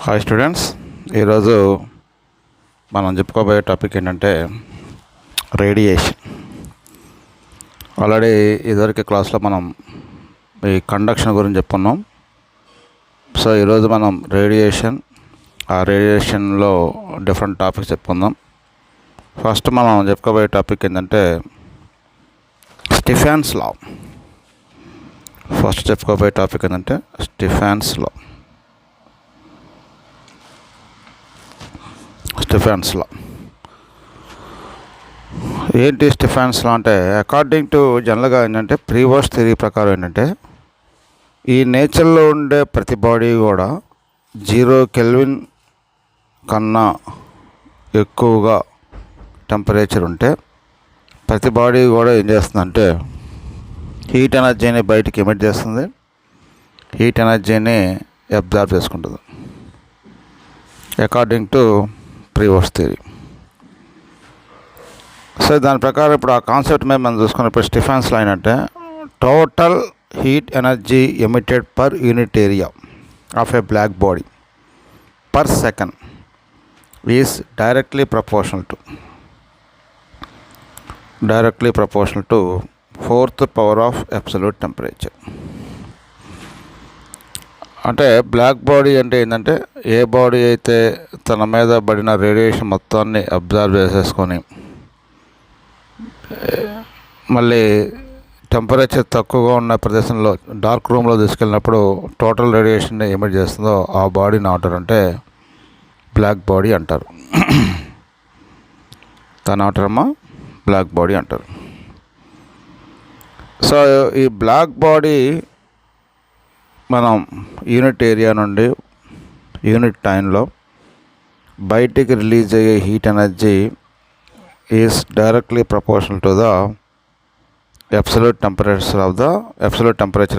Hi students, ఈరోజు మనం చెప్పుకోబోయే టాపిక్ ఏంటంటే రేడియేషన్. ఆల్రెడీ ఇదివరకు క్లాస్లో మనం ఈ కండక్షన్ గురించి చెప్పుకున్నాం. సో ఈరోజు మనం ఆ రేడియేషన్లో డిఫరెంట్ టాపిక్స్ చెప్పుకుందాం. ఫస్ట్ మనం చెప్పుకోబోయే టాపిక్ ఏంటంటే స్టీఫెన్స్ లా. స్టీఫెన్స్ లా ఏంటి? స్టీఫెన్స్ లా అంటే అకార్డింగ్ టు జనరల్గా ఏంటంటే ప్రీవియస్ థియరీ ప్రకారం ఏంటంటే ఈ నేచర్లో ఉండే ప్రతి బాడీ కూడా 0 కెల్విన్ కన్నా ఎక్కువగా టెంపరేచర్ ఉంటే ప్రతి బాడీ కూడా ఏం చేస్తుందంటే హీట్ ఎనర్జీని బయటికి ఎమిట్ చేస్తుంది, హీట్ ఎనర్జీని అబ్జర్వ్ చేసుకుంటుంది according to previous theory. So దాని ప్రకారం ఇప్పుడు ఆ కాన్సెప్ట్ మీద మనం చూసుకున్నప్పుడు స్టీఫెన్స్ లా అంటే total heat energy emitted per unit area of a black body per second is directly proportional to 4th power of absolute temperature. అంటే బ్లాక్ బాడీ అంటే ఏంటంటే ఏ బాడీ అయితే తన మీద పడిన రేడియేషన్ మొత్తాన్ని అబ్జర్వ్ చేసేసుకొని మళ్ళీ టెంపరేచర్ తక్కువగా ఉన్న ప్రదేశంలో డార్క్ రూమ్లో తీసుకెళ్ళినప్పుడు టోటల్ రేడియేషన్ ఎమిట్ చేస్తుందో ఆ బాడీని ఏమంటారంటే బ్లాక్ బాడీ అంటారు. దాని ఏమంటారమ్మా? బ్లాక్ బాడీ అంటారు. సో ఈ బ్లాక్ బాడీ మనం యూనిట్ ఏరియా నుండి యూనిట్ టైంలో బయటికి రిలీజ్ అయ్యే heat energy is directly proportional to the absolute temperature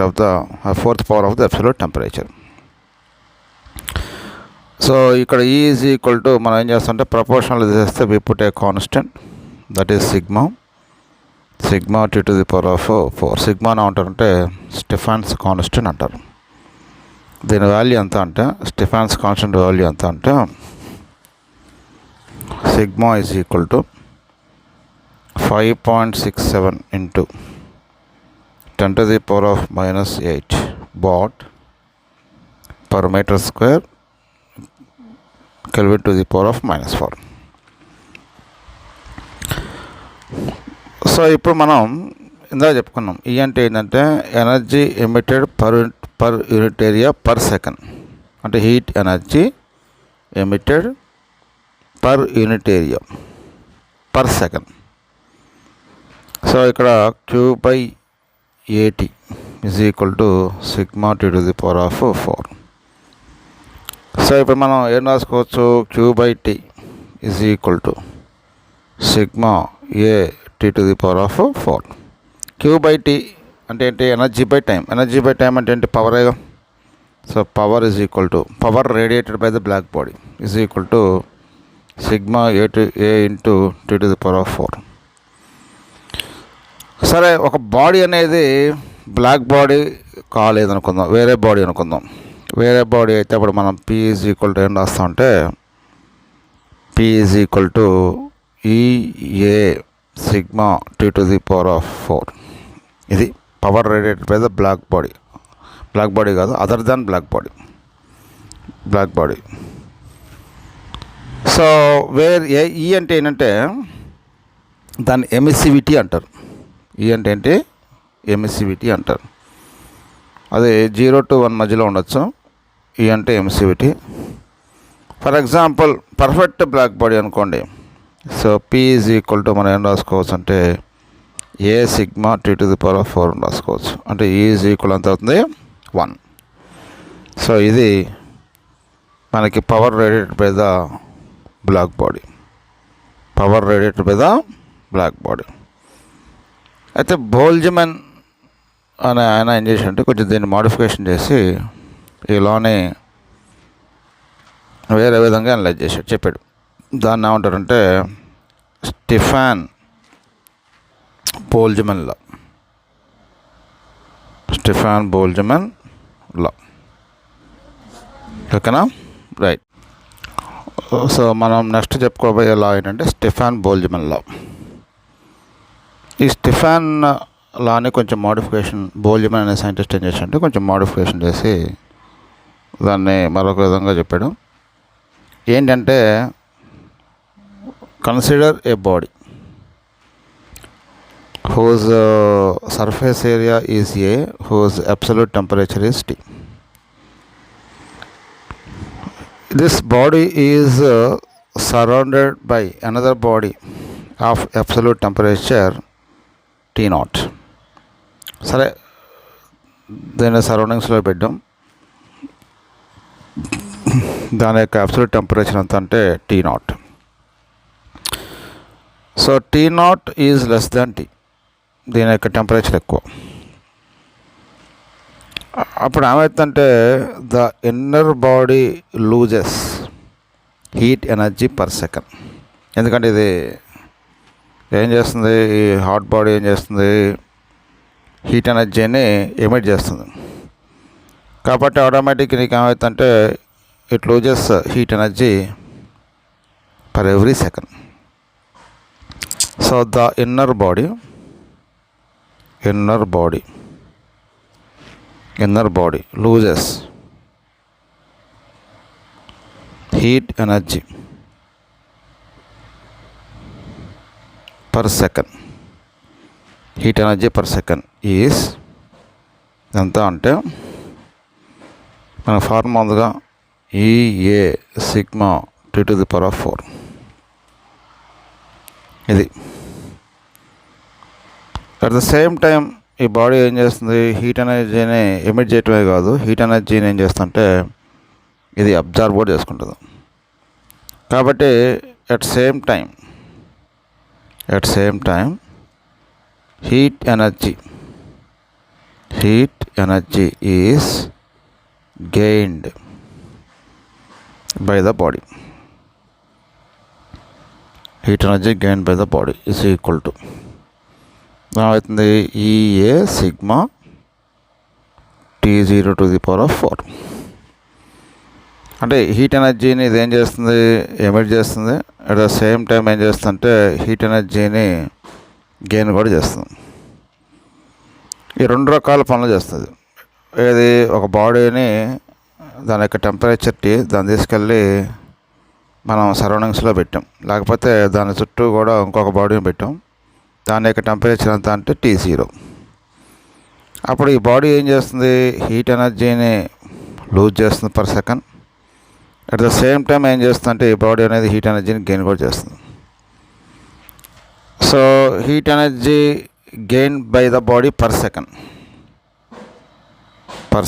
of the 4th power of the absolute temperature. So ఇక్కడ E ఈజ్ ఈక్వల్ టు మనం ఏం చేస్తామంటే ప్రపోర్షనల్ చేస్తే we put a constant, that is sigma T to the power of 4. Sigma ఏమంటారంటే Stefan's constant అంటారు. దీని value ఎంత అంటే స్టీఫెన్స్ కాన్స్టెంట్ వాల్యూ ఎంత అంటే sigma is equal to 5.67 into 10 to the power of -8 watt per meter square Kelvin to the power of -4. So ఇప్పుడు మనం ఇందాక చెప్పుకున్నాం ఈ అంటే ఏంటంటే energy emitted per unit area per second, అంటే heat energy emitted per unit area per second. So ఇక్కడ Q/AT is equal to sigma T to the power of 4. So ఇప్పుడు మనం ఏం రాసుకోవచ్చు? Q/T is equal to sigma T to the power of 4. Q/T అంటే ఏంటి? Energy by time అంటే ఏంటి? Power. So power is equal to power radiated by the black body is equal to sigma A into T to the power of 4. సరే, ఒక body అనేది black body కాలేదనుకుందాం, వేరే body అనుకుందాం. వేరే బాడీ అయితే అప్పుడు మనం P ఈజ్ ఈక్వల్ టు ఏం రాస్తామంటే P is equal to EA sigma T to the power of 4. ఇది power radiated by the black body కాదు, other than black body. So ఈ అంటే ఏంటంటే దాన్ని ఎమిసివిటీ అంటారు. ఈ అంటే ఏంటి? ఎమిసివిటీ అంటారు. అది 0 to 1 మధ్యలో ఉండొచ్చు. ఈ అంటే emissivity. For example perfect black body అనుకోండి. So P is equal to మనం ఏం రాసుకోవచ్చు అంటే A sigma T to the power of 4 రాసుకోవచ్చు. అంటే E ఈజ్ ఈక్వల్ ఎంత అవుతుంది? 1. సో ఇది మనకి power radiated by the black body. అయితే బోల్జ్మన్ అనే ఆయన ఏం చేశాడంటే కొంచెం దీన్ని మోడిఫికేషన్ చేసి ఈ లాని వేరే విధంగా అనలైజ్ చెప్పాడు. దాన్ని ఏమంటారంటే స్టీఫెన్ బోల్జ్మన్ లా. ఓకేనా? రైట్. సో మనం నెక్స్ట్ చెప్పుకోబోయే లా ఏంటంటే స్టెఫాన్ బోల్ట్జ్మాన్ లా. ఈ స్టెఫాన్ లాని కొంచెం మోడిఫికేషన్, బోల్ట్జ్మాన్ అనే సైంటిస్ట్ ఏం చేశాడంటే కొంచెం మోడిఫికేషన్ చేసి దాన్ని మరొక విధంగా చెప్పాడు. ఏంటంటే consider A body whose surface area is A, whose absolute temperature is T. This body is surrounded by another body of absolute temperature T naught. సరే, దీని సరౌండింగ్స్లో పెట్టాం. దాని యొక్క అబ్సల్యూట్ టెంపరేచర్ ఎంత అంటే T naught. So T naught is less than T. దీని యొక్క టెంపరేచర్ ఎక్కువ. అప్పుడు ఏమవుతుందంటే the inner body loses heat energy per second. ఎందుకంటే ఇది ఏం చేస్తుంది, ఈ హాట్ బాడీ ఏం చేస్తుంది, హీట్ ఎనర్జీని ఎమిట్ చేస్తుంది. కాబట్టి ఆటోమేటిక్ నీకు ఏమవుతుందంటే it loses heat energy per every second. So the inner body loses heat energy per second. Heat energy per second is ఎంత అంటే మన ఫార్ములా ఉందిగా, EA సిగ్మా T⁴. ఇది అట్ ద సేమ్ టైం ఈ బాడీ ఏం చేస్తుంది, హీట్ ఎనర్జీని emit చేయటమే కాదు, హీట్ ఎనర్జీని ఏం చేస్తుంటే ఇది అబ్జర్వ్ కూడా చేసుకుంటుంది. కాబట్టి at same time heat energy is gained by the body. Heat energy gained by the body is equal to అవుతుంది EA సిగ్మా T⁴. అంటే హీట్ ఎనర్జీని ఇది ఏం చేస్తుంది, ఎమిట్ చేస్తుంది. అట్ ద సేమ్ టైం ఏం చేస్తుందంటే హీట్ ఎనర్జీని గెయిన్ కూడా చేస్తుంది. ఈ రెండు రకాల పనులు చేస్తుంది. ఏది, ఒక బాడీని దాని యొక్క టెంపరేచర్ T దాన్ని తీసుకెళ్ళి మనం సరౌండింగ్స్లో పెట్టాం, లేకపోతే దాని చుట్టూ కూడా ఇంకొక బాడీని పెట్టాం, దాని యొక్క టెంపరేచర్ ఎంత అంటే T0. అప్పుడు ఈ బాడీ ఏం చేస్తుంది, హీట్ ఎనర్జీని లూజ్ చేస్తుంది per second. At the same time ఏం చేస్తుందంటే ఈ బాడీ అనేది హీట్ ఎనర్జీని గెయిన్ కూడా చేస్తుంది. So heat energy gain by the body per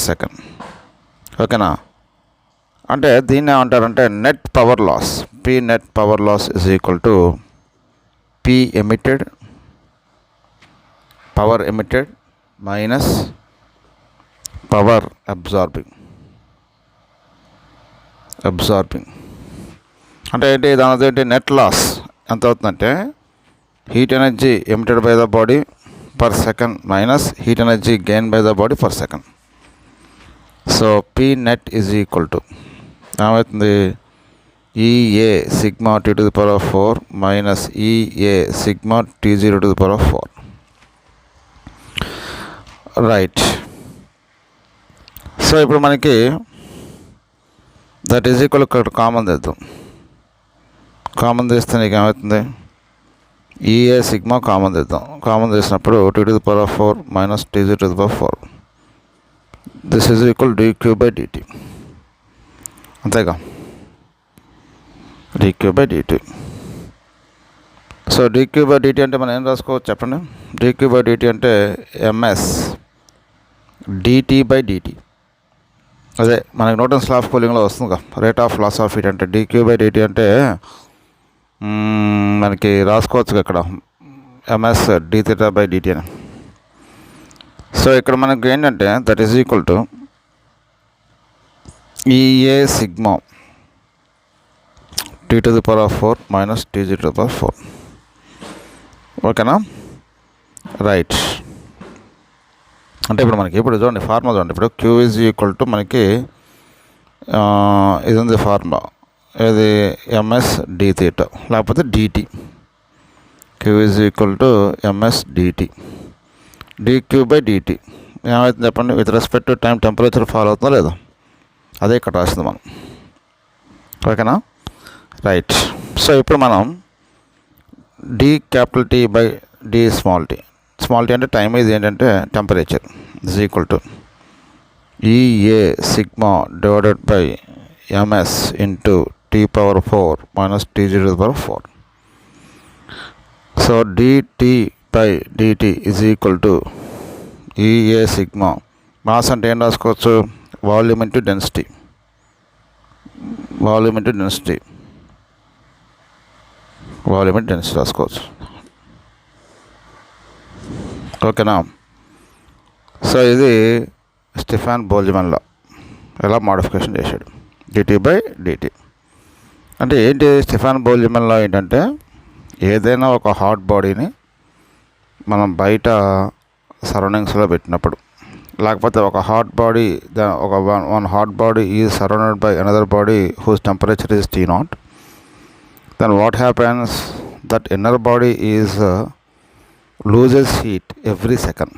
second. ఓకేనా? అంటే దీన్ని ఏమంటారంటే net power loss. P net power loss is equal to P power emitted minus power absorbing. అంటే ఏంటి, దాని ఏంటి, నెట్ లాస్ ఎంత అవుతుందంటే heat energy emitted by the body per second minus heat energy gain by the body per second. So P net is equal to ఏమవుతుంది, EA sigma T⁴ minus EA sigma T⁴. Right. So ఇప్పుడు మనకి that is equal ఇక్కడ common తెద్దాం. Common తీస్తే నీకు ఏమవుతుంది, EA sigma common తెద్దాం. Common తీసినప్పుడు T⁴ minus T⁴. This is equal dQ/dt. అంతేగా, dQ/dt. So dQ/dt అంటే మనం ఏం రాసుకోవచ్చు చెప్పండి. dQ/dt అంటే MS dt/dt. అదే మనకి న్యూటన్స్ లా ఆఫ్ కూలింగ్లో వస్తుందిగా, rate of loss of heat అంటే dQ/dt అంటే మనకి రాసుకోవచ్చు ఇక్కడ MS dθ/dt అని. సో ఇక్కడ మనకి ఏంటంటే that is equal to EA sigma T⁴ minus T⁴. ఓకేనా? రైట్. అంటే ఇప్పుడు మనకి చూడండి ఫార్ములా చూడండి. ఇప్పుడు Q ఈజ్ ఈక్వల్ టు మనకి ఇది ఉంది ఫార్ములా, ఇది ఎంఎస్ డి థీటా లేకపోతే DT. Q is equal to MS DT, DQ by DT. ఏమవుతుంది చెప్పండి, with respect to time temperature follow అవుతుందో లేదో అదే ఇక్కడ రాసింది మనం. ఓకేనా, రైట్. సో ఇప్పుడు మనం d capital T by D small T. Small T అంటే టైం, ఇది ఏంటంటే temperature, is equal to EA sigma divided by MS into T power 4 minus టీ0 to the power 4. So d T by d t is equal to EA sigma. Mass అంటే ఏం రాసుకోవచ్చు, volume into density, volume into density, volume into density రాసుకోవచ్చు. ఓకేనా. So ఇది Stefan Boltzmann law ఎలా modification చేశాడు, DT by DT. అంటే ఏంటి స్టెఫాన్ బోల్ట్జ్మాన్ లా ఏంటంటే, ఏదైనా ఒక హాట్ బాడీని మనం బయట సరౌండింగ్స్లో పెట్టినప్పుడు, లేకపోతే ఒక హాట్ బాడీ, ఒక one hot body is surrounded by another body whose temperature is T0, then what happens, that inner body is loses heat every second.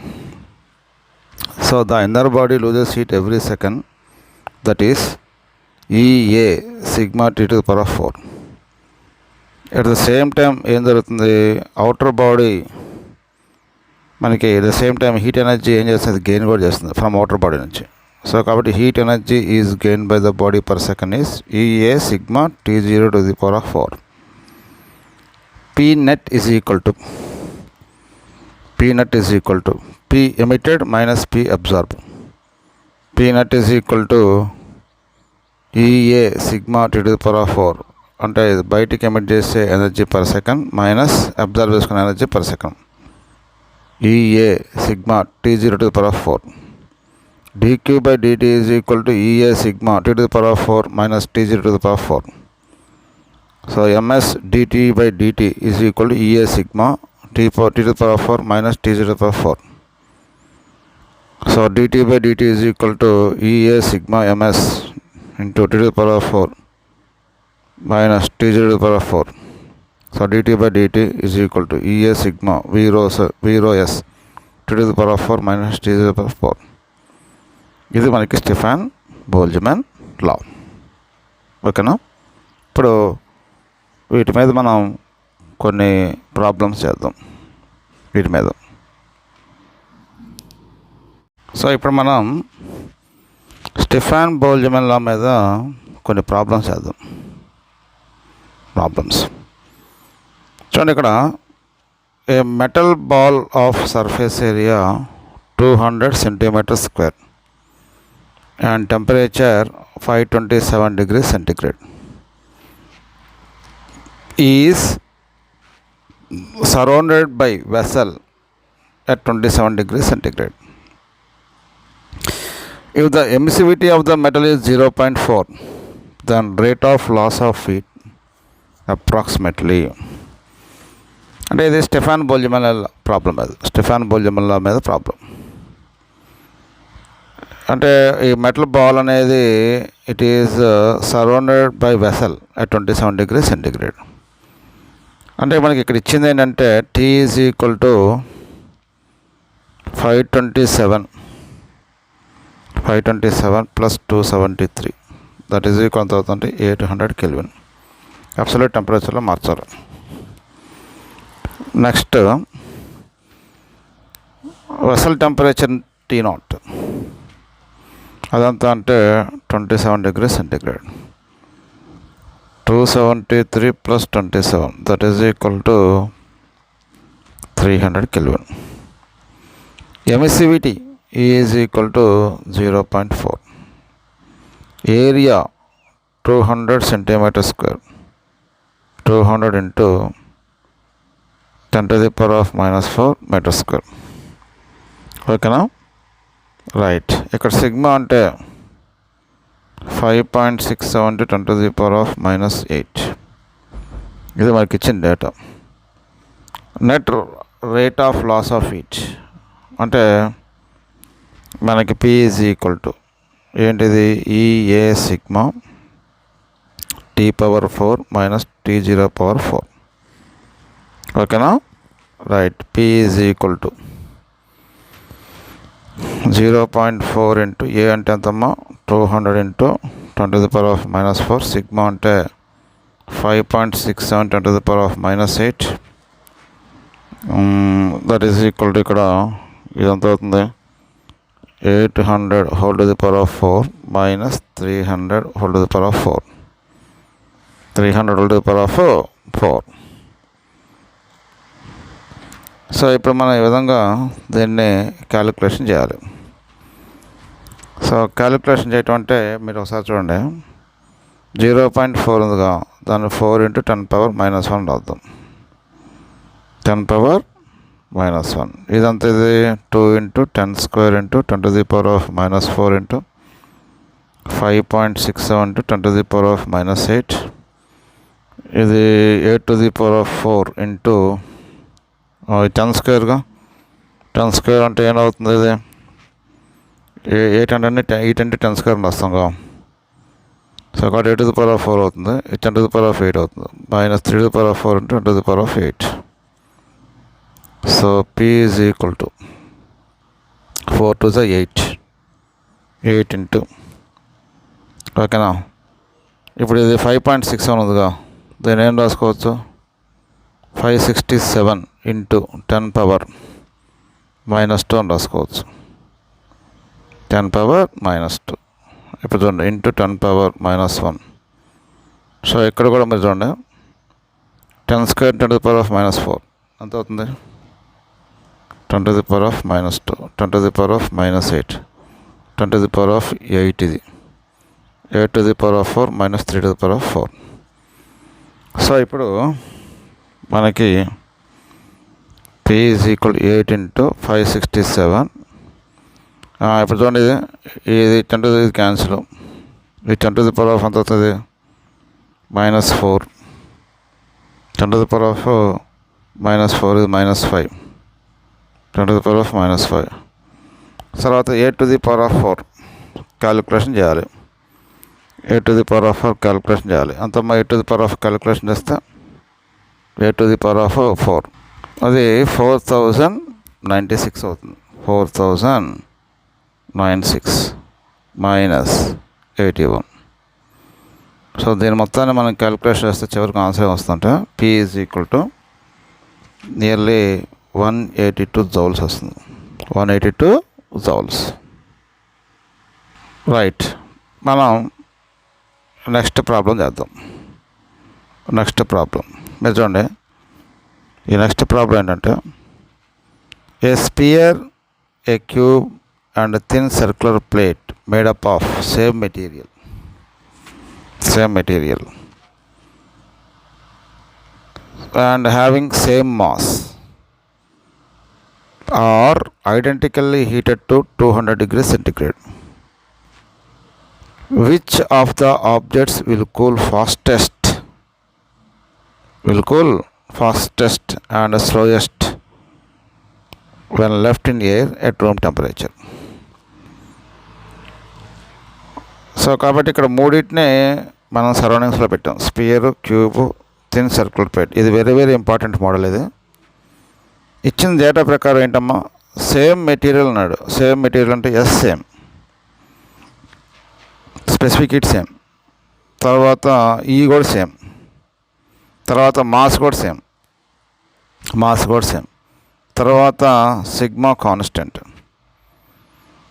So the inner body loses heat every second, that is EA sigma T to the power of 4. At the same time ఏం జరుగుతుంది, outer body మనకి at the same time heat energy ఏం చేస్తుంది, gain కూడా చేస్తుంది from outer body నుంచి. So కాబట్టి heat energy is gain by the body per second is EA sigma T0 to the power of 4. P net is equal to P emitted minus P absorbed. P net is equal to EA sigma T to the power of 4. అంటే బయటికి emit చేసే energy per second minus absorb చేసుకునే energy per second, EA sigma T0 to the power of 4. dq by dt is equal to EA sigma T to the power of 4 minus T0 to the power of 4. So ms dt by dt is equal to EA sigma T to the power of 4 minus T0 to the power of 4. So dt by dt is equal to EA sigma ms into T to the power of 4 minus T0 to the power of 4. So dt by dt is equal to EA sigma V rho s T to the power of 4 minus T0 to the power of 4. ఇది మనకి Stefan Boltzmann law. ఓకేనా. ఇప్పుడు వీటి మీద మనం కొన్ని problems చేద్దాం వీటి మీద. సో ఇప్పుడు మనం స్టెఫాన్ బోల్ట్జ్మాన్ లా మీద కొన్ని ప్రాబ్లమ్స్ చేద్దాం. ప్రాబ్లమ్స్ చూడండి, ఇక్కడ a metal ball of surface area 200 centimeters square and temperature 527 degrees centigrade is surrounded by vessel at 27 degrees centigrade. If the emissivity of the metal is 0.4, then rate of loss of heat approximately. అంటే ఇది Stefan Boltzmann problem, అది Stefan Boltzmann law మీద problem. అంటే ఈ metal ball అనేది it is surrounded by vessel at 27 degrees centigrade. అంటే మనకి ఇక్కడ ఇచ్చింది ఏంటంటే T is equal to 527 plus 273, that is equal to అవుతుంది, 800 Kelvin అబ్సల్యూట్ టెంపరేచర్లో మార్చాలి. నెక్స్ట్ వెసల్ టెంపరేచర్ T0 అదంతా అంటే 27 degrees centigrade. 273 plus 27, that is equal to 300 Kelvin. Emissivity is equal to 0.4. Area 200 centimeters square. 200 into 10 to the power of minus 4 meters square. ఓకేనా, right. ఇక్కడ sigma అంటే 5.67 to 10 to the power of minus 8. ఇది మనకి ఇచ్చిన data. Net rate of loss of heat అంటే మనకి P is equal to ఏంటిది EA sigma T⁴ minus T⁴. ఓకేనా? Right. P is equal to 0.4 into A అంటే ఎంతమ్మా 200 ఇంటూ 10⁻⁻⁴. సిగ్మా అంటే 5.67 10⁻⁻8. దట్ ఈజ్ ఈక్వల్ టు ఇక్కడ ఇదంత అవుతుంది 800⁴ మైనస్ 300⁴. 300⁴. సో ఇప్పుడు మనం ఈ విధంగా దీన్ని క్యాలిక్యులేషన్ చేయాలి. సో క్యాలిక్యులేషన్ చేయటం అంటే మీరు ఒకసారి చూడండి, 0.4 ఉందిగా, దాన్ని 4 ఇంటూ 10⁻⁻1 రాద్దాం. 10⁻⁻1 ఇదంతా ఇది 2 ఇంటూ 10² ఇంటూ 10⁻⁻⁴ ఇంటూ 5.67 ఇంటూ 10⁻⁻8. ఇది 8⁴ ఇంటూ 10²గా 10² అంటే ఏమవుతుంది? ఇది 8 ఇంటూ 10² వస్తాంగా. సో కాబట్టి 8⁴ అవుతుంది, 10⁸ అవుతుంది, minus 3⁴ into 10⁸. So P is equal to 4 to 8 into. ఓకేనా? ఇప్పుడు ఇది 5.67 ఉందిగా, దీన్ని ఏం రాసుకోవచ్చు? 567 ఇంటూ 10⁻⁻² అని రాసుకోవచ్చు. 10⁻⁻². ఇప్పుడు చూడండి ఇంటూ 10⁻⁻1. సో ఇక్కడ కూడా మీరు చూడండి 10² 10⁻⁻4 ఎంత అవుతుంది? 10⁻⁻2 10⁻⁻8 10⁸ ఇది 8⁴ మైనస్ 3⁴. సో ఇప్పుడు మనకి P ఈజ్ ఈక్వల్ 8 ఇంటూ 567. ఇప్పుడు చూడండి, ఇది 10 ఇది క్యాన్సిల్, ఈ 10⁻⁻ ఎంత అవుతుంది? -4. 10⁻⁻4 ఇది -5. 10⁻⁻5 తర్వాత 8⁴ క్యాలిక్యులేషన్ చేయాలి. 8⁴ క్యాలిక్యులేషన్ చేయాలి. అంతమ్మా 8⁴ క్యాలిక్యులేషన్ చేస్తే 8⁴ అది 4096 అవుతుంది. 4096 మైనస్ 81. సో దీని మొత్తాన్ని మనం క్యాలిక్యులేషన్ చేస్తే చివరికి ఆన్సర్ వస్తుంటే P is equal to nearly 182 joules వస్తుంది. 182 జౌల్స్. రైట్. మనం నెక్స్ట్ ప్రాబ్లం చేద్దాం. నెక్స్ట్ ప్రాబ్లం మీరు చూడండి, ఈ నెక్స్ట్ ప్రాబ్లం ఏంటంటే ఏ spear, A cube and thin circular plate made up of same material and having same mass are identically heated to 200 degrees centigrade. Which of the objects will cool fastest and slowest when left in air at room temperature? So కాబట్టి ఇక్కడ మూడింటినే మనం సరౌండింగ్స్లో పెట్టాం, sphere, cube, thin circular plate. ఇది very very important model. ఇది ఇచ్చిన data ప్రకారం ఏంటమ్మా, సేమ్ మెటీరియల్ అన్నాడు. సేమ్ మెటీరియల్ అంటే S same, specific heat same, తర్వాత ఈ కూడా సేమ్, తర్వాత మాస్ కూడా సేమ్, తర్వాత సిగ్మా కాన్స్టెంట్.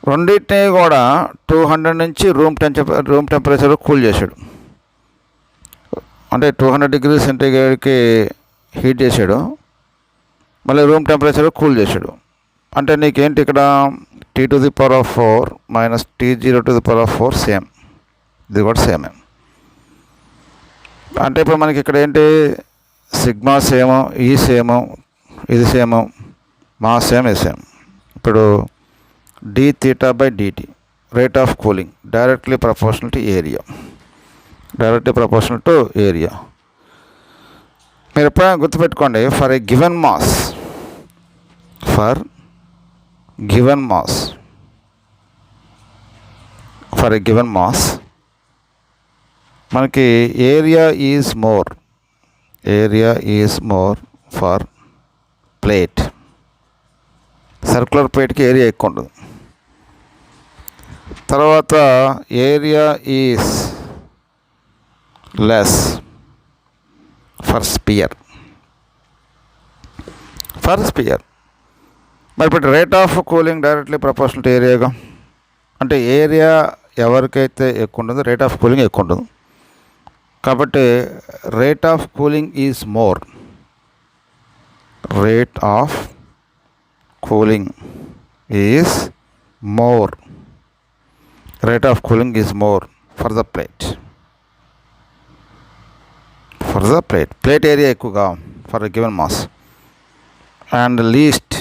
రెండింటినీ కూడా 200 నుంచి రూమ్ టెంపరేచర్ కూల్ చేశాడు. అంటే 200 డిగ్రీ సెంటీగ్రేడ్కి హీట్ చేశాడు, మళ్ళీ రూమ్ టెంపరేచర్ కూల్ చేశాడు. అంటే నీకేంటి ఇక్కడ T⁴ మైనస్ T⁴ సేమ్, ఇది కూడా సేమే. అంటే ఇప్పుడు మనకి ఇక్కడ ఏంటి, సిగ్మా సేమ్, ఈ సేమ్, ఇది సేమ్, మాస్ సేమ్, ఇది సేమ్. ఇప్పుడు dθ/dt rate of cooling directly proportional to area. మీరు ఎప్పుడైనా గుర్తుపెట్టుకోండి, for given mass for a given mass. మనకి area is more for plate. Circular ప్లేట్కి ఏరియా ఎక్కువ ఉంటుంది. తర్వాత area is less for sphere. మరి ఇప్పుడు rate of cooling directly proportional to ఏరియాగా, అంటే ఏరియా ఎవరికైతే ఎక్కువ ఉంటుందో రేట్ ఆఫ్ కూలింగ్ ఎక్కువ ఉంటుంది. కాబట్టి rate of cooling is more. Rate of cooling is more. Rate of cooling is more for the plate. Plate area ఎక్కువగా for given mass. and least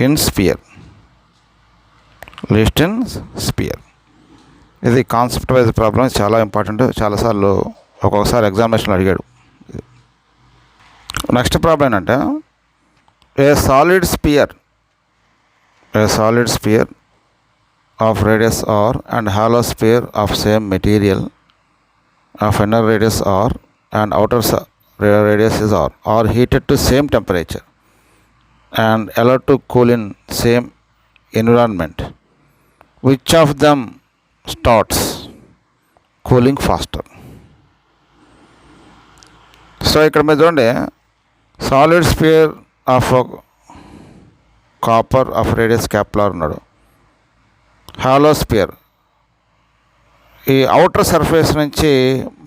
in sphere. ఇది concept wise problem, చాలా important. చాలాసార్లు ఒక్కొక్కసారి ఎగ్జామినేషన్లో అడిగాడు. Next problem ఏంటంటే a solid sphere of radius R and hollow sphere of same material of inner radius R and outer radius is r are heated to same temperature and allowed to cool in same environment. Which of them starts cooling faster? So ఇక్కడ మీరు చూడండి, solid sphere of copper of radius క్యాప్లార్ ఉన్నాడు. Hollow sphere, ఈ outer surface నుంచి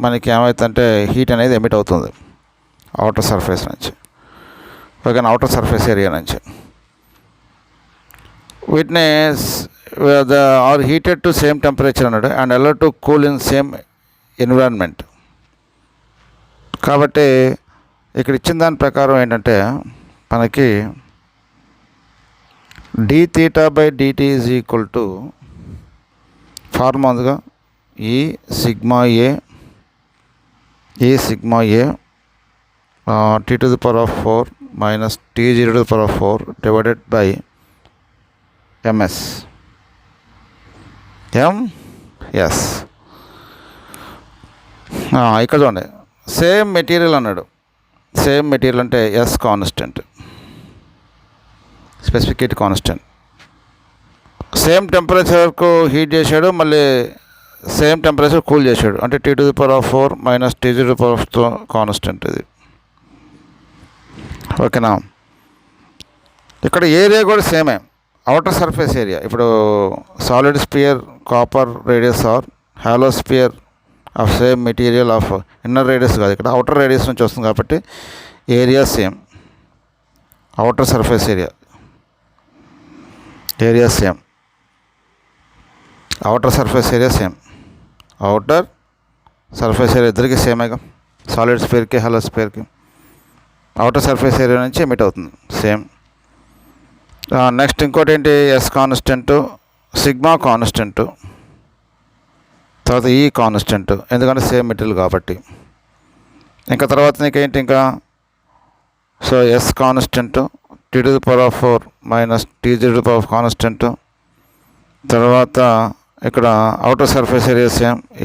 మనకి ఏమవుతుందంటే heat అనేది ఎమిట్ అవుతుంది. అవుటర్ సర్ఫేస్ నుంచి, ఓకే, అవుటర్ సర్ఫేస్ ఏరియా నుంచి. వీటిని are heated to same temperature అన్నాడు and allowed to cool in same environment. కాబట్టి ఇక్కడ ఇచ్చిన దాని ప్రకారం ఏంటంటే మనకి d(θ/dt) is equal to formula ఉందిగా, ఈ sigma A T⁴ minus T⁴ divided by ms. ఇక్కడ చూడండి, సేమ్ మెటీరియల్ అన్నాడు. సేమ్ మెటీరియల్ అంటే S constant, specific heat constant. Same టెంపరేచర్కు హీట్ చేశాడు, మళ్ళీ సేమ్ టెంపరేచర్ కూల్ చేశాడు, అంటే T⁴ మైనస్ T⁴ కాన్స్టెంట్ ఇది, ఓకేనా. ఇక్కడ ఏరియా కూడా సేమే, అవుటర్ సర్ఫేస్ ఏరియా. ఇప్పుడు solid sphere copper radius R hollow sphere of same material of inner radius కాదు, ఇక్కడ అవుటర్ రేడియస్ నుంచి వస్తుంది కాబట్టి area same. Outer surface area same, outer surface area same. Outer surface area ఇద్దరికి సేమేగా, solid స్పియర్కి hollow స్పియర్కి. అవుటర్ సర్ఫేస్ ఏరియా నుంచి ఎమిట్ అవుతుంది, సేమ్. నెక్స్ట్ ఇంకోటి ఏంటి, ఎస్ కాన్స్టెంట్, సిగ్మా కాన్స్టెంట్, తర్వాత ఈ కాన్స్టెంట్, ఎందుకంటే సేమ్ మెటీరియల్ కాబట్టి. ఇంకా తర్వాత నీకేంటి ఇంకా, so S constant, T⁴ minus T⁴ constant. తర్వాత ఇక్కడ outer surface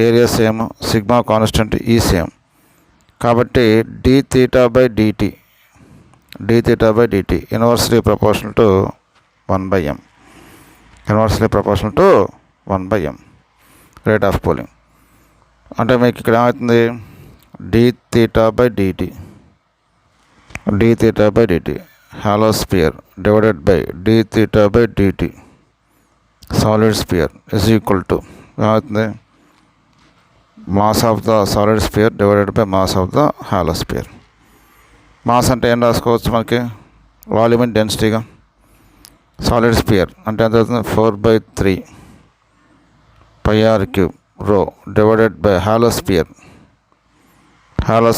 area same, sigma constant e same. కాబట్టి dθ/dt inversely proportional to 1/m. Rate of cooling. అంటే మీకు ఇక్కడ ఏమవుతుంది, dθ/dt hollow sphere divided by dθ/dt solid sphere is equal to ఏమవుతుంది, mass of the solid sphere divided by mass of the hollow sphere. Mass అంటే ఏం రాసుకోవచ్చు మనకి, volume and డెన్సిటీగా. సాలిడ్ స్పియర్ అంటే ఎంత అవుతుంది, 4/3 πr³ rho divided by hollow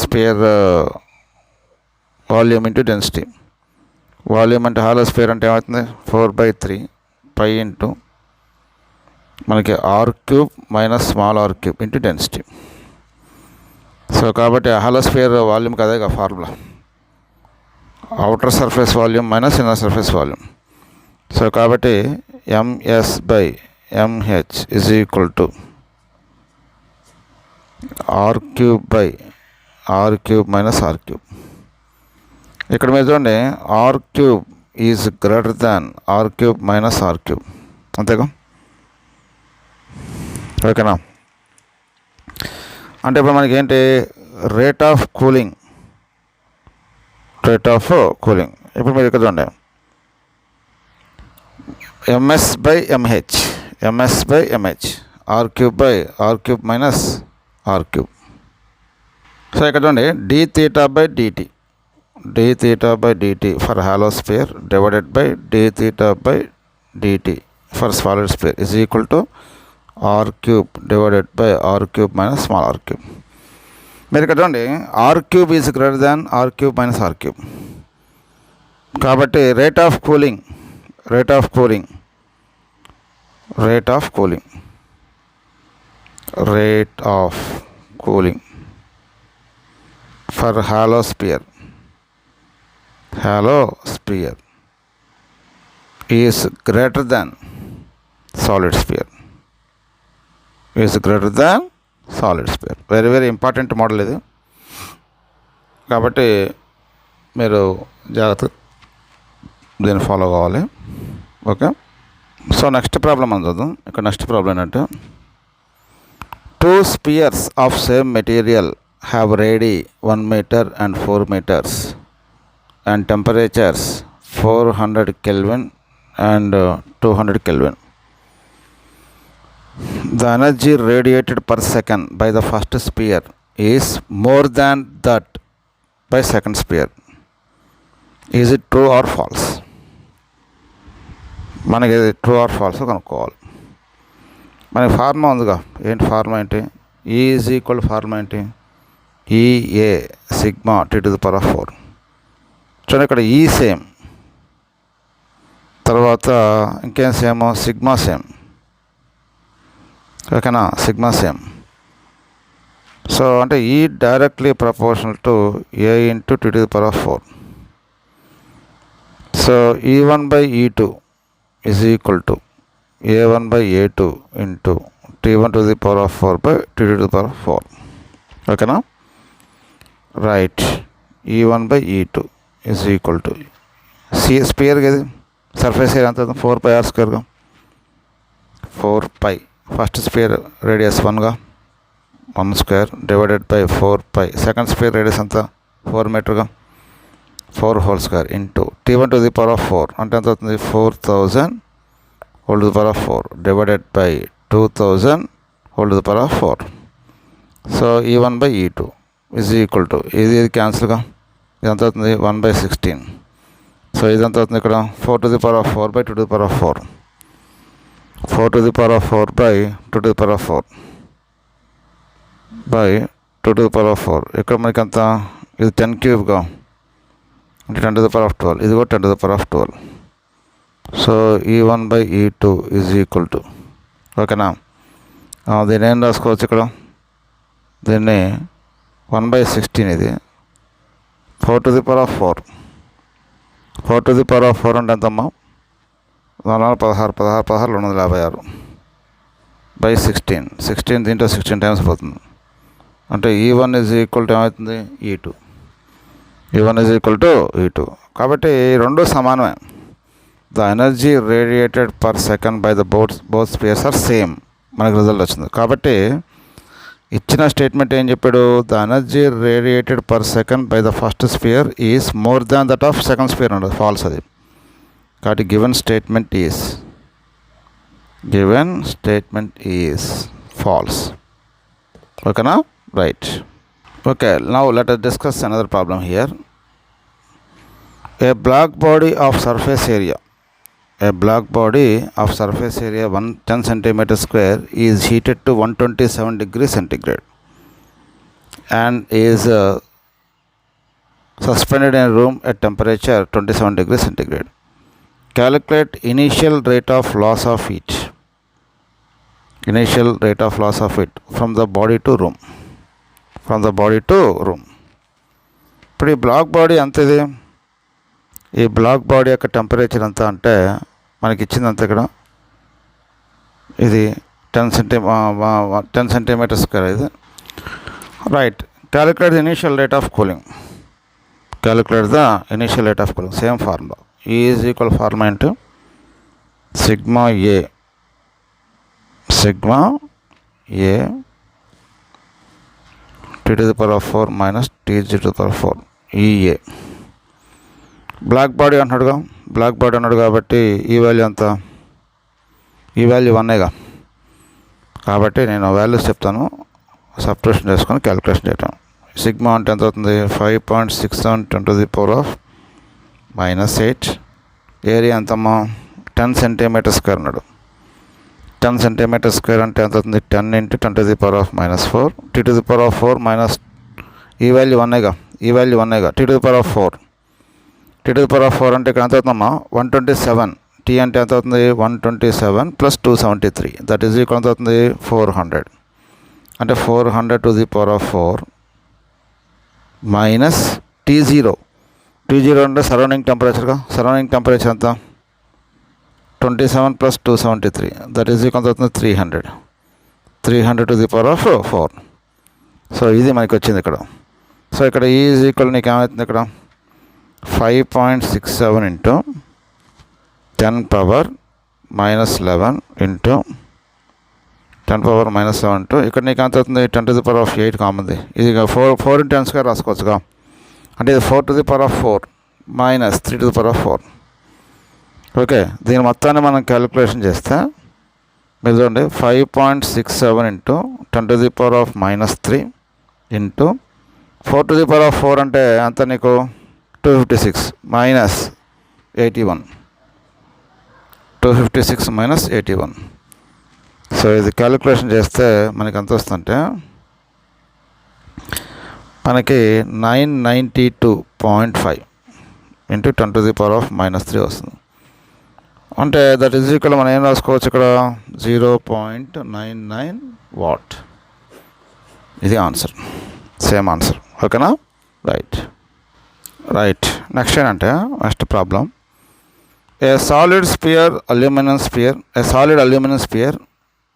sphere volume into density. Volume అంటే హాలో స్పియర్ అంటే ఏమవుతుంది, 4/3 π ఇంటూ మనకి r³ minus small r³ into density. So కాబట్టి హాలో స్పియర్ వాల్యూమ్కి అదే formula, outer surface volume minus inner surface volume. So కాబట్టి ms by mh is equal to r cube by r cube minus r cube. ఇక్కడ మీరు చూడండి r cube is greater than r cube minus r cube, అంతేగా? ఓకేనా? అంటే ఇప్పుడు మనకి ఏంటి, రేట్ ఆఫ్ కూలింగ్ ఇప్పుడు మీరు ఇక్కడ చూడండి ms by mh r cube by r cube minus r cube. So ఇక్కడ చూడండి d theta by dt for hollow sphere divided by d theta by dt for solid sphere is equal to r cube divided by r cube minus small r cube. మీరు ఇక్కడ చూడండి r cube is greater than r cube minus r cube. కాబట్టి rate of cooling for hollow sphere is greater than solid sphere. Very important model ఇది, కాబట్టి మీరు జాగ్రత్తగా దీన్ని follow కావాలి. ఓకే, సో నెక్స్ట్ ప్రాబ్లం అని చూద్దాం. ఇక్కడ నెక్స్ట్ ప్రాబ్లం ఏంటంటే 2 spheres of same material have radii 1 meter and 4 meters and temperatures 400 Kelvin and 200 Kelvin. The energy radiated per second by the first sphere is more than that by second sphere. Is it true or false? మనకి true or falls కనుక్కోవాలి. మనకి pharma ఉందిగా, ఏంటి pharma ఏంటి? ఈ is equal pharma ఏంటి? EA sigma tea to the power of 4. చూడండి ఇక్కడ ఈ సేమ్, తర్వాత ఇంకేం సేమ్, సిగ్మా సేమ్. ఓకేనా, సిగ్మా సేమ్. సో అంటే ఈ directly proportional to A into tea to the power of 4. So E1 by E2 is equal to A1 by A2 into T1 to the power of 4 by T2 to the power of 4. ఓకేనా, right. E1 by E2 is equal to sphere కదా, surface area ఎంత 4πr²గా 4π first sphere radius 1గా 1² divided by 4π second sphere radius అంతా 4 మీటర్గా 4 whole square into T1 to the power of 4 అంటే ఎంత అవుతుంది 4000 whole to the power of 4 divided by 2000 whole to the power of 4. So E1 by E2 is equal to ఇది క్యాన్సిల్గా ఇది ఎంత అవుతుంది 1/16. So ఇదంతా అవుతుంది ఇక్కడ 4 to the power of 4 by 2 to the power of 4 4 to the power of 4 by 2 to the power of 4 by 2 to the power of 4. ఇక్కడ మనకి అంత ఇది 10 క్యూబ్గా అంటే 10 to the power of 12, ఇది కూడా 10 to the power of 12. So E1 by E2 is equal to, ఓకేనా, దీన్ని ఏం రాసుకోవచ్చు ఇక్కడ, దీన్ని 1/16 ఇది 4 to the power of 4 4 to the power of 4 అంటే ఎంతమ్మా 16 256 by 16 దీంట్లో 16 టైమ్స్ పోతుంది. అంటే E1 ఈజ్ ఈక్వల్ టు ఏమవుతుంది E1 is equal to E2. కాబట్టి రెండు సమానమే. The energy radiated per second by the both spheres are same, మనకు రిజల్ట్ వచ్చింది. కాబట్టి ఇచ్చిన స్టేట్మెంట్ ఏం చెప్పాడు, the energy radiated per second by the first sphere is more than that of second sphere అన్నది ఫాల్స్ అది. కాబట్టి గివెన్ స్టేట్మెంట్ ఈజ్ ఫాల్స్. ఓకేనా, right. Okay, now let us discuss another problem here. A block body of surface area 10 centimeter square is heated to 127 degrees centigrade and is suspended in a room at temperature 27 degrees centigrade. Calculate initial rate of loss of heat from the body to room. ఇప్పుడు ఈ black body అంత ఇది, ఈ black body యొక్క temperature ఎంత అంటే మనకి ఇచ్చింది అంత ఇక్కడ ఇది 10 సెంటీమీటర్ స్క్వేర్ ఇది. Right. Calculate the initial rate of cooling. Calculate the initial rate of cooling. Same formula. E is equal formula into sigma A T⁴ minus Tg⁴ EA. Black body అన్నాడు కాబట్టి ఈ వాల్యూ ఎంత? ఈ value 1 కాబట్టి నేను values చెప్తాను, subtraction చేసుకొని calculation చేయటం. సిగ్మా అంటే ఎంత అవుతుంది? 5.67 10⁻⁻8. ఏరియా ఎంతమ్మా? 10 సెంటీమీటర్ స్క్వేర్ అన్నాడు. 10 సెంటీమీటర్ స్క్వేర్ అంటే ఎంత అవుతుంది? 10 × 10⁻⁴. T⁴ మైనస్ ఈ వాల్యూ 1 ఈ వాల్యూ 1 T⁴. T⁴ అంటే ఇక్కడ ఎంత అవుతుందమ్మా? 127. T అంటే ఎంత అవుతుంది? 127 + 273. దట్ ఈజ్ ఈక్వల్ ఎంత అవుతుంది? 400. అంటే 400⁴ మైనస్ T0 అంటే సరౌండింగ్ టెంపరేచర్ ఎంత? 27 + 273. దట్ ఈజ్ ఈక్వల్ ఎంత అవుతుంది? 300. 300⁴. సో ఇది మనకి వచ్చింది ఇక్కడ. సో ఇక్కడ ఈ ఈజ్ ఈక్వల్ నీకు ఏమవుతుంది ఇక్కడ? 5.67 × 10⁻⁻11 ఇంటూ 10⁻⁻7 ఇక్కడ నీకు ఎంత అవుతుంది? 10⁸ కామంది. ఇది 4 × 10² రాసుకోవచ్చుగా. అంటే ఇది 4⁴ మైనస్ 3⁴. ఓకే, దీని మొత్తాన్ని మనం క్యాలిక్యులేషన్ చేస్తే మీరు చూడండి, 5.67 × 10⁻³ ఇంటూ 4⁴ అంటే అంత నీకు 256 మైనస్ 81. 256 మైనస్ 81. సో ఇది క్యాలిక్యులేషన్ చేస్తే మనకి ఎంత వస్తుందంటే మనకి 992.5 × 10⁻³ వస్తుంది. అంటే దట్ ఈజ్ ఈక్వల్ మనం ఏం రాసుకోవచ్చు ఇక్కడ? 0.99 వాట్. ఇది ఆన్సర్, సేమ్ ఆన్సర్. ఓకేనా? రైట్. నెక్స్ట్ ఏంటంటే next problem. A solid aluminum sphere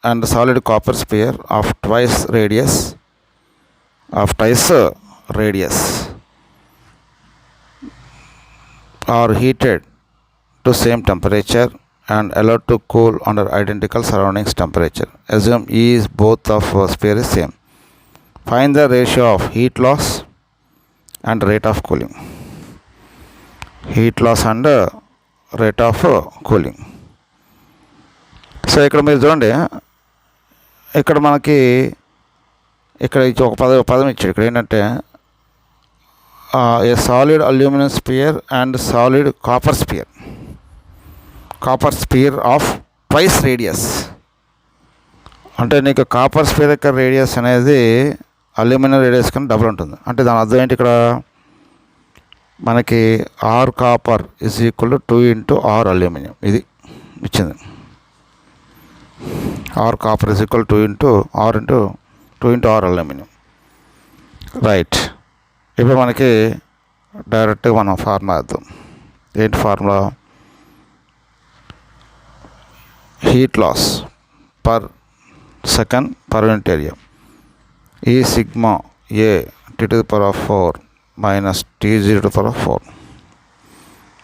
and solid copper sphere of twice radius are heated to same temperature and allowed to cool under identical surroundings temperature. Assume E is both of sphere is same. Find the ratio of heat loss and rate of cooling. Heat loss and rate of cooling. So ఇక్కడ మీరు చూడండి, ఇక్కడ మనకి ఇక్కడ ఒక పదం ఇచ్చాడు. ఇక్కడ ఏంటంటే a solid aluminium sphere and solid copper sphere of twice radius. అంటే నీకు కాపర్ స్పియర్ యొక్క రేడియస్ అనేది అల్యూమినియం రేడియస్ కన్నా డబుల్ ఉంటుంది. అంటే దాని అర్థం ఏంటి? ఇక్కడ మనకి R copper is equal to 2 × R aluminium. ఇది ఇచ్చింది. R copper is equal 2 × R aluminium. Right. ఇప్పుడు మనకి డైరెక్ట్గా మనం ఫార్ములా వేద్దాం. ఏంటి formula? Heat loss per second per unit area E sigma A T⁴ minus Tg⁴.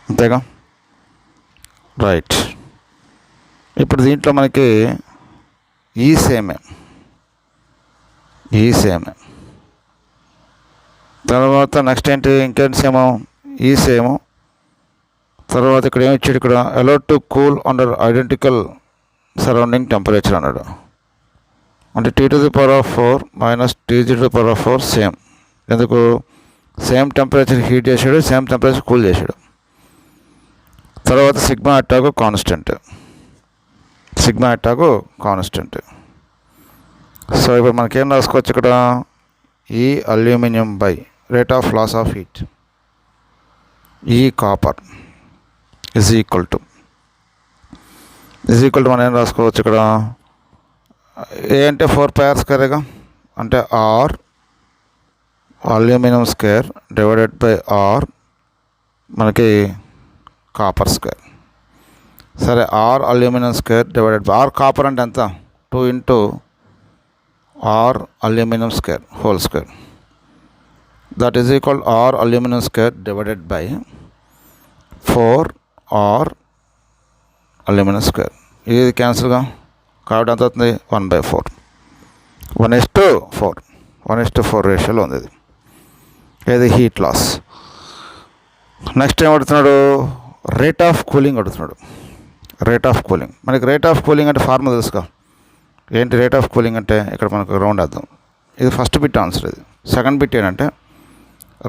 అంతేగా? రైట్. ఇప్పుడు దీంట్లో మనకి ఈ సేమే. తర్వాత నెక్స్ట్ ఏంటి? ఇంకేంటి సేమో? ఈ సేము. తర్వాత ఇక్కడ ఏమి ఇచ్చాడు? ఇక్కడ allowed to cool under identical surrounding temperature అన్నాడు. అంటే T⁴ మైనస్ Tg⁴ సేమ్. ఎందుకు? సేమ్ టెంపరేచర్ హీట్ చేశాడు, సేమ్ టెంపరేచర్ కూల్ చేశాడు. తర్వాత సిగ్మా అట్టాకు కాన్స్టెంట్. సో ఇప్పుడు మనకేం రాసుకోవచ్చు ఇక్కడ? E aluminium by rate of loss of heat E copper is equal to మనం ఏం రాసుకోవచ్చు ఇక్కడ? ఏ అంటే 4πr². అంటే R aluminium square divided by R మనకి కాపర్ స్క్వేర్. సరే, R aluminium square divided by R copper అంటే ఎంత, 2 into R aluminium square whole square, that is equal R aluminium square divided by 4 R aluminium square. ఇది క్యాన్సిల్గా కాబట్టి ఎంత అవుతుంది, 1/4, 1:4, 1:4 రేషియోలో ఉంది ఇది. ఇది హీట్ లాస్. నెక్స్ట్ ఏం అడుగుతున్నాడు, రేట్ ఆఫ్ కూలింగ్ అడుగుతున్నాడు. రేట్ ఆఫ్ కూలింగ్, మనకి రేట్ ఆఫ్ కూలింగ్ అంటే ఫార్ములా తెలుసుగా. ఏంటి రేట్ ఆఫ్ కూలింగ్ అంటే, ఇక్కడ మనకు రౌండ్ వేద్దాం. ఇది ఫస్ట్ బిట్ ఆన్సర్. ఇది సెకండ్ బిట్ ఏంటంటే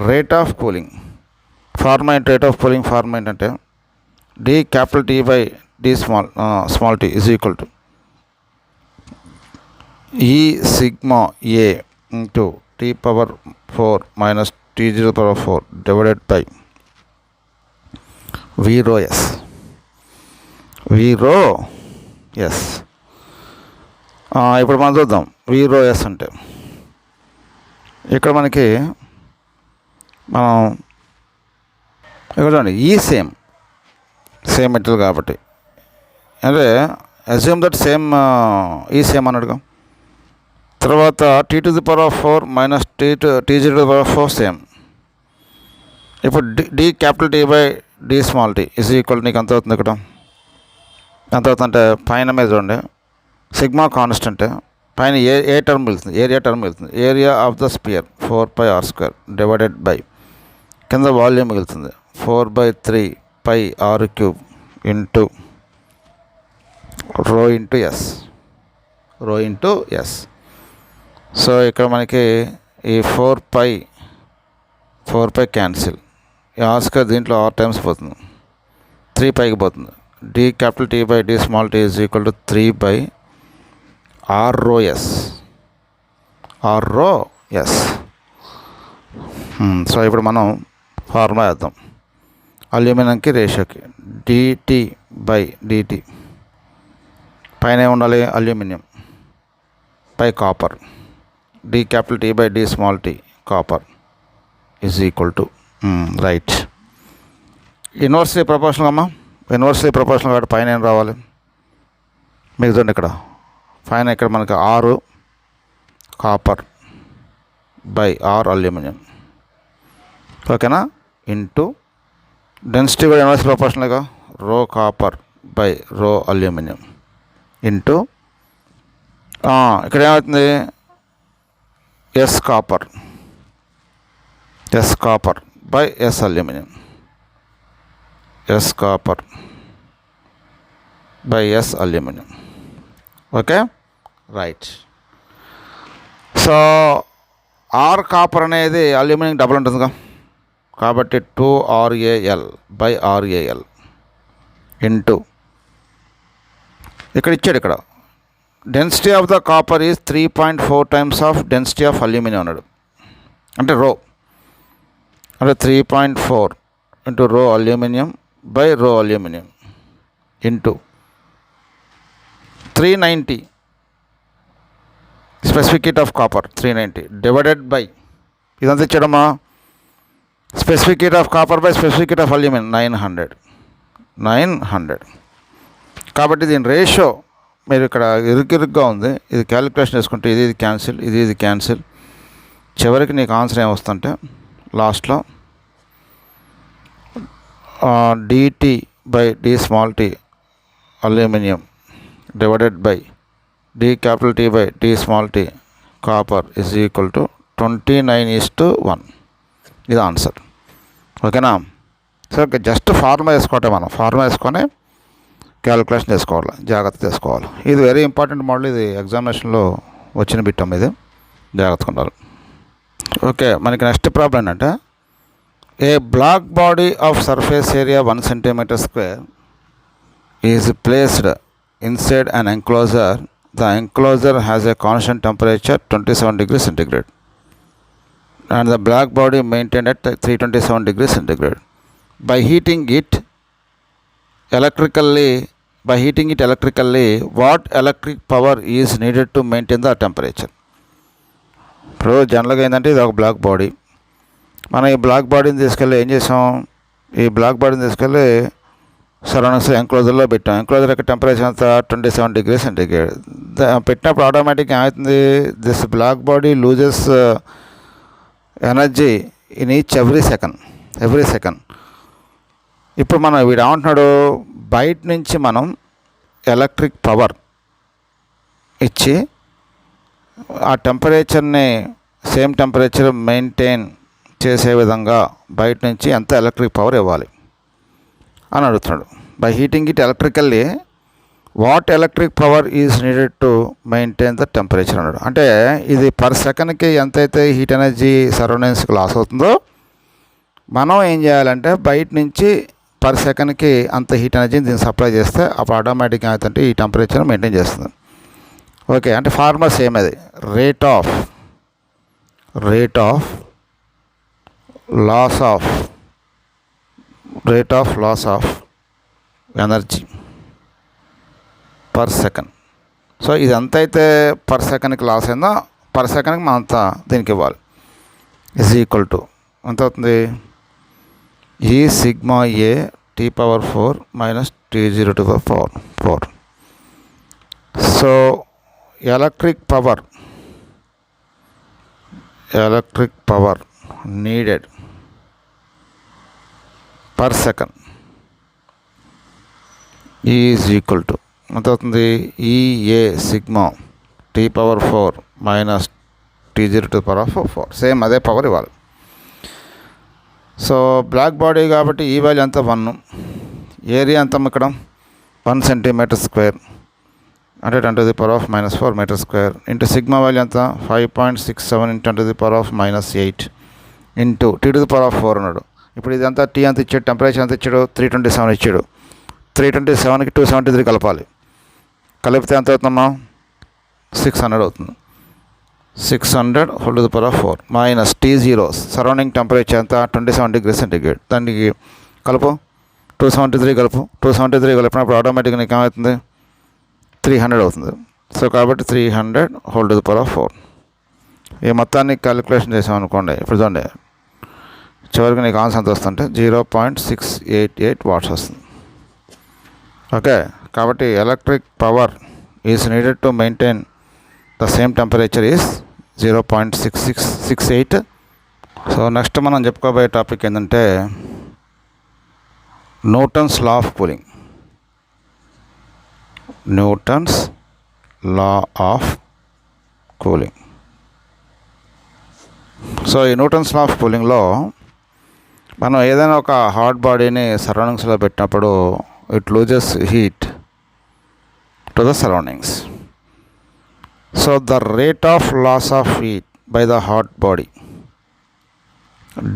రేట్ ఆఫ్ కూలింగ్ ఫార్ములా ఏంటి, రేట్ ఆఫ్ కూలింగ్ ఫార్ములా ఏంటంటే d capital T by D small T is equal to e sigma A into T⁴ minus T⁴ divided by V rho S. V rho S. ఇప్పుడు మనం చూద్దాం V rho S అంటే. ఇక్కడ మనకి మనం ఇక్కడ చూడండి, ఈ సేమ్ మెటీరియల్ కాబట్టి అంటే అజ్యూమ్ దట్ సేమ్ ఈ సేమ్ అన్నట్టుగా. తర్వాత T⁴ మైనస్ T⁴ సేమ్. ఇప్పుడు D capital T by D small T is equal, నీకు ఎంత అవుతుంది, ఇక్కడ ఎంత అవుతుందంటే పైన మీద చూడండి సిగ్మా కాన్స్టెంట్, పైన ఏ టర్మ్ వెళ్తుంది, ఏరియా టర్మ్ వెళ్తుంది, area of the spear 4πr² divided by కింద వాల్యూమ్ మిగులుతుంది 4/3πr³ into rho into yes. So ఇక్కడ మనకి ఈ 4π క్యాన్సిల్, ఈ r² దీంట్లో r టైమ్స్ పోతుంది, 3πకి పోతుంది. D capital T by D small T is equal to 3/r rho s. So ఇప్పుడు మనం ఫార్ములా వేద్దాం. అల్యూమినియంకి రేషియోకి dt/dt, పైన ఉండాలి aluminium by copper, D capital T by D small T copper is equal to right. Inversely proportional అమ్మా, inversely proportional కాబట్టి పైన ఏం రావాలి, మీకు చూడండి ఇక్కడ పైన ఇక్కడ మనకి 6 కాపర్ బై ఆర్ అల్యూమినియం, ఓకేనా, ఇంటూ డెన్సిటీ కూడా ఇన్వర్స్ ప్రపోర్షనల్గా rho copper by rho aluminium into ఇక్కడ ఏమవుతుంది S copper by S aluminium, S copper by S aluminium. Okay right. So R copper అనేది అల్యూమినియం డబుల్ ఉంటుందిగా, కాబట్టి 2RaL బై RaL ఇంటూ ఇక్కడ ఇచ్చాడు, ఇక్కడ density of the copper is 3.4 times of density of aluminium అన్నాడు. అంటే rho అంటే 3.4 into rho aluminium by rho aluminium into 390 specific heat of copper 390 divided by ఇదంతా ఇచ్చాడమ్మా specific heat of copper by specific heat of aluminium 900. కాబట్టి దీని ratio మీరు ఇక్కడ ఇరుగ్గా ఉంది, ఇది క్యాలిక్యులేషన్ చేసుకుంటే ఇది క్యాన్సిల్, ఇది క్యాన్సిల్, చివరికి నీకు ఆన్సర్ ఏమొస్తుందంటే లాస్ట్లో dt by D small T aluminium divided by D capital T by D small T copper is equal to 29:1. ఇది ఆన్సర్. ఓకేనా. సో జస్ట్ ఫార్ములా వేసుకోవటం, మనం ఫార్ములా వేసుకొని క్యాలిక్యులేషన్ చేసుకోవాలి, జాగ్రత్త చేసుకోవాలి. ఇది వెరీ ఇంపార్టెంట్ మోడల్, ఇది ఎగ్జామినేషన్లో వచ్చిన బిట్టం, ఇది జాగ్రత్తగా ఉండాలి. ఓకే, మనకి నెక్స్ట్ ప్రాబ్లం ఏంటంటే a black body of surface area 1 cm² is placed inside an enclosure. The enclosure has a constant temperature 27 degrees centigrade and the black body maintained at 327 degrees centigrade. By heating it electrically, what electric power is needed to maintain the temperature? ఇప్పుడు జనరల్గా ఏంటంటే ఇది ఒక black body, మనం ఈ black బాడీని తీసుకెళ్ళి ఏం చేసాం, ఈ బ్లాక్ బాడీని తీసుకెళ్ళి సరౌండింగ్స్ ఎంక్లోజర్లో పెట్టాం. ఎంక్లోజర్ యొక్క టెంపరేచర్ అంతా 27 degrees సెంటిగ్రేడ్. పెట్టినప్పుడు ఆటోమేటిక్గా ఏమవుతుంది, this black body loses energy in each every second. ఇప్పుడు మనం వీడు ఏమంటున్నాడు, బయట నుంచి మనం ఎలక్ట్రిక్ పవర్ ఇచ్చి ఆ టెంపరేచర్ని సేమ్ టెంపరేచర్ మెయింటైన్ చేసే విధంగా బయట నుంచి ఎంత ఎలక్ట్రిక్ పవర్ ఇవ్వాలి అని అడుగుతున్నాడు. By heating it electrically what electric power is needed to maintain the temperature అన్నాడు. అంటే ఇది పర్ సెకండ్కి ఎంతైతే హీట్ ఎనర్జీ సరౌండింగ్స్కి లాస్ అవుతుందో మనం ఏం చేయాలంటే బయట నుంచి పర్ సెకండ్కి అంత హీట్ ఎనర్జీని దీన్ని సప్లై చేస్తే అప్పుడు ఆటోమేటిక్గా ఏమవుతుంటే ఈ టెంపరేచర్ మెయింటైన్ చేస్తుంది. ఓకే, అంటే ఫార్ములా సేమ్ అది. Rate of loss of energy per second. So ఇది ఎంత అయితే పర్ సెకండ్కి లాస్ అయిందో పర్ సెకండ్కి మనం అంత దీనికి ఇవ్వాలి. ఈజ్ ఈక్వల్ టు ఎంత అవుతుంది, ఈ sigma A T⁴ minus T⁴. So electric power needed per second is equal to ఎంత అవుతుంది, EA sigma T⁴ minus T⁴. Same అదే పవర్ ఇవ్వాలి. సో బ్లాక్ బాడీ కాబట్టి ఈ వాల్యూ ఎంత 1, ఏరియా ఎంత ఇక్కడ 1 cm², అంటే 10⁻⁻⁴ m², ఇంటూ సిగ్మా వాల్యూ ఎంత 5.67 × 10⁻⁸ ఇంటూ T⁴ అన్నాడు. ఇప్పుడు ఇదంతా టీ అంత ఇచ్చాడు, టెంపరేచర్ ఎంత ఇచ్చాడు 327 ఇచ్చాడు. 327కి 273 కలపాలి. కలిపితే ఎంత అవుతుందమ్మా 600 అవుతుంది. 600⁴ మైనస్ T0 సరౌండింగ్ టెంపరేచర్ ఎంత 27 degrees సెంటిగ్రేడ్. దానికి కలుపు 273 కలుపు. 273 కలిపినప్పుడు ఆటోమేటిక్గా నీకు ఏమవుతుంది 300 అవుతుంది. సో కాబట్టి 300⁴. ఈ మొత్తాన్ని క్యాలిక్యులేషన్ చేసామనుకోండి, ఇప్పుడు చూడండి చివరికి నీకు ఆన్సర్ ఎంత వస్తుంటే 0.688 watts వస్తుంది. ఓకే, కాబట్టి electric power is needed to maintain the same temperature is 0.6668. So next మనం చెప్పుకోబోయే టాపిక్ ఏంటంటే Newton's law of cooling. So ఈ న్యూటన్స్ లా ఆఫ్ కూలింగ్లో మనం ఏదైనా ఒక హాట్ బాడీని సరౌండింగ్స్లో పెట్టినప్పుడు it loses heat to the surroundings. So the rate of loss of heat by the hot body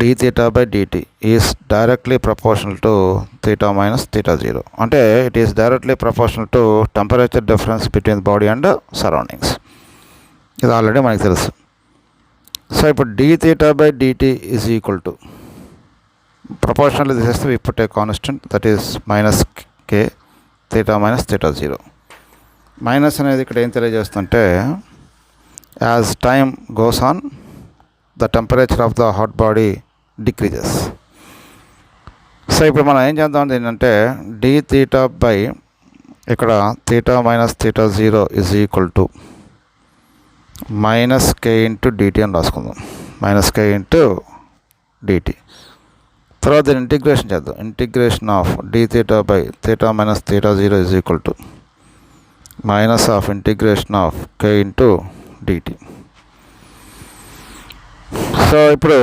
dθ/dt is directly proportional to θ minus θ0. అంటే it is directly proportional to temperature difference between the body and surroundings. ఇది already మనకు తెలుసు. So ఇప్పుడు dθ/dt is equal to proportionally this is we put a constant that is minus k θ minus θ0. Minus అనేది ఇక్కడ ఏం తెలియజేస్తుంటే as time goes on the temperature of the hot body decreases. So ఇప్పుడు మనం ఏం చేద్దాం ఏంటంటే dθ ఇక్కడ θ minus θ0 is equal to minus k into dt అని రాసుకుందాం. minus k into dt. తర్వాత దీన్ని ఇంటిగ్రేషన్ చేద్దాం. Integration of dθ minus θ0 is equal to minus of integration of k into dt. So ఇప్పుడు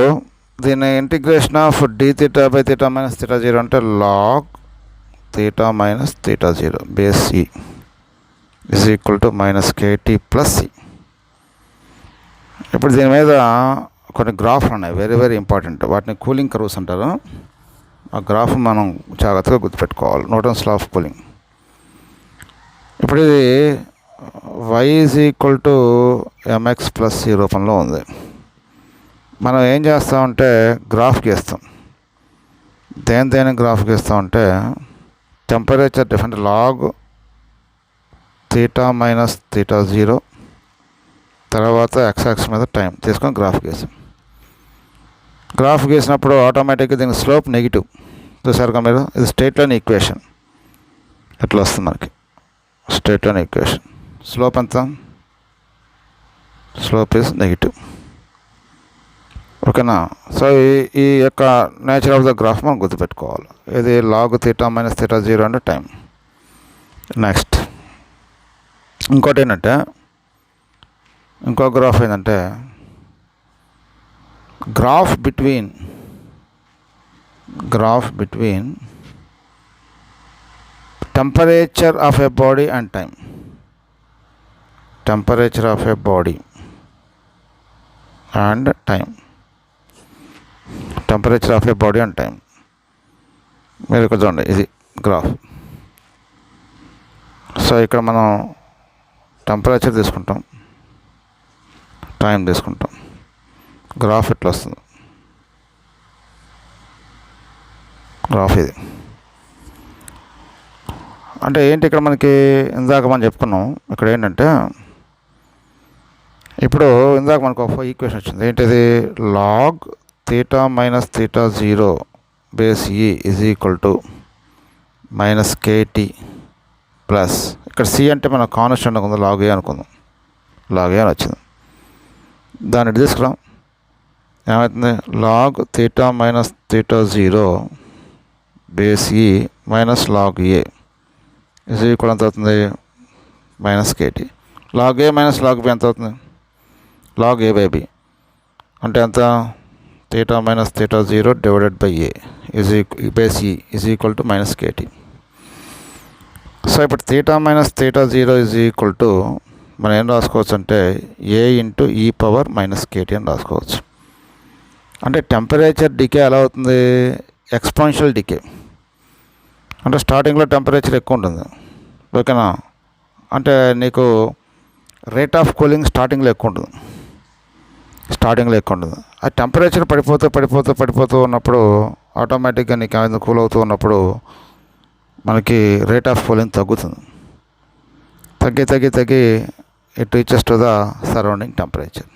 దీని ఇంటిగ్రేషన్ ఆఫ్ dθ/θ minus θ0 అంటే log θ minus θ0 base e is equal to minus kt plus c. ఇప్పుడు దీని మీద కొన్ని గ్రాఫ్లు ఉన్నాయి, వెరీ వెరీ ఇంపార్టెంట్. వాటిని కూలింగ్ కర్వ్స్ అంటారు. ఆ గ్రాఫ్ మనం జాగ్రత్తగా గుర్తుపెట్టుకోవాలి. Newton's law of cooling. ఇప్పుడు ఇది y is equal to mx plus c రూపంలో ఉంది. మనం ఏం చేస్తామంటే గ్రాఫ్ గీస్తాం. దేని గ్రాఫ్ గీస్తామంటే టెంపరేచర్ డిఫరెంట్ లాగ్ θ minus θ0 తర్వాత x మీద టైం తీసుకొని గ్రాఫ్ గీసాం. గ్రాఫ్ గీసినప్పుడు ఆటోమేటిక్గా దీని స్లోప్ నెగిటివ్. చూసారుగా మీరు, ఇది స్ట్రెయిట్ లైన్ ఈక్వేషన్. ఎట్లా వస్తుంది మనకి స్ట్రైట్ లైన్ ఈక్వేషన్. స్లోప్ ఎంత? Slope is negative. ఓకేనా? సో ఈ యొక్క నేచర్ ఆఫ్ ద గ్రాఫ్ మనం గుర్తుపెట్టుకోవాలి. ఇది లాగ్ తీటా మైనస్ తీటా 0 అంటే టైం. నెక్స్ట్ ఇంకోటి ఏంటంటే, ఇంకో గ్రాఫ్ ఏంటంటే graph between temperature of a body and time. Temperature of a body and time. Temperature of a body and time. మీరు ఇక్కడ చూడండి, ఇది గ్రాఫ్. సో ఇక్కడ మనం టెంపరేచర్ తీసుకుంటాం, టైం తీసుకుంటాం. గ్రాఫ్ ఇట్లా వస్తుంది. గ్రాఫ్ ఇది అంటే ఏంటి? ఇక్కడ మనకి ఇందాక మనం చెప్పుకున్నాం. ఇక్కడ ఏంటంటే, ఇప్పుడు ఇందాక మనకు ఒక ఈక్వేషన్ వచ్చింది. ఏంటిది? Log theta minus theta 0 base e is equal to minus k t plus, ఇక్కడ సి అంటే మనం కాన్స్టెంట్ అనుకుందాం, లాగ్ ఏ అనుకుందాం. లాగ్ ఏ అని వచ్చింది. దాన్ని ఇటు తీసుకురాం. ఏమవుతుంది? Log theta minus theta 0 base e minus log A is equal to అవుతుంది? Minus k t. Log A minus log B ఎంత అవుతుంది? లాగ్ ఏ బై బి అంటే ఎంత? Theta minus theta 0 divided by A base e is equal to minus k t. So ఇప్పుడు theta minus theta 0 is equal to మనం ఏం రాసుకోవచ్చు అంటే A into e power minus k t అని రాసుకోవచ్చు. అంటే టెంపరేచర్ డికే ఎలా అవుతుంది? Exponential decay. అంటే స్టార్టింగ్లో టెంపరేచర్ ఎక్కువ ఉంటుంది. ఓకేనా? అంటే నీకు రేట్ ఆఫ్ కూలింగ్ స్టార్టింగ్లో ఎక్కువ ఉంటుంది. ఆ టెంపరేచర్ పడిపోతూ ఉన్నప్పుడు ఆటోమేటిక్గా నీకు ఏమైనా కూల్ అవుతూ ఉన్నప్పుడు మనకి రేట్ ఆఫ్ కూలింగ్ తగ్గుతుంది. తగ్గి it reaches to the surrounding temperature.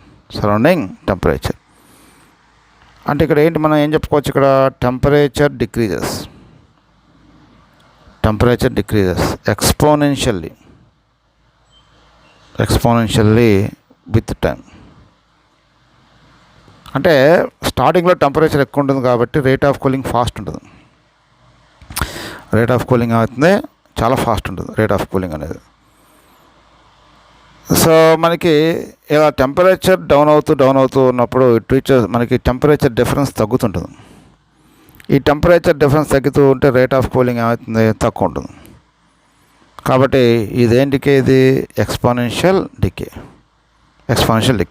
అంటే ఇక్కడ ఏంటి, మనం ఏం చెప్పుకోవచ్చు? ఇక్కడ temperature decreases exponentially with time. అంటే స్టార్టింగ్లో టెంపరేచర్ ఎక్కువ ఉంటుంది కాబట్టి రేట్ ఆఫ్ కూలింగ్ ఫాస్ట్ ఉంటుంది. రేట్ ఆఫ్ కూలింగ్ అవుతుంది, చాలా ఫాస్ట్ ఉంటుంది రేట్ ఆఫ్ కూలింగ్ అనేది. సో మనకి ఇలా టెంపరేచర్ డౌన్ అవుతూ ఉన్నప్పుడు ఇట్ రీచెస్ మనకి టెంపరేచర్ డిఫరెన్స్ తగ్గుతుంటుంది. ఈ టెంపరేచర్ డిఫరెన్స్ తగ్గుతూ ఉంటే రేట్ ఆఫ్ కూలింగ్ ఏమవుతుంది? తక్కువ ఉంటుంది. కాబట్టి ఇదేంటికే ఇది ఎక్స్పోనెన్షియల్ డికే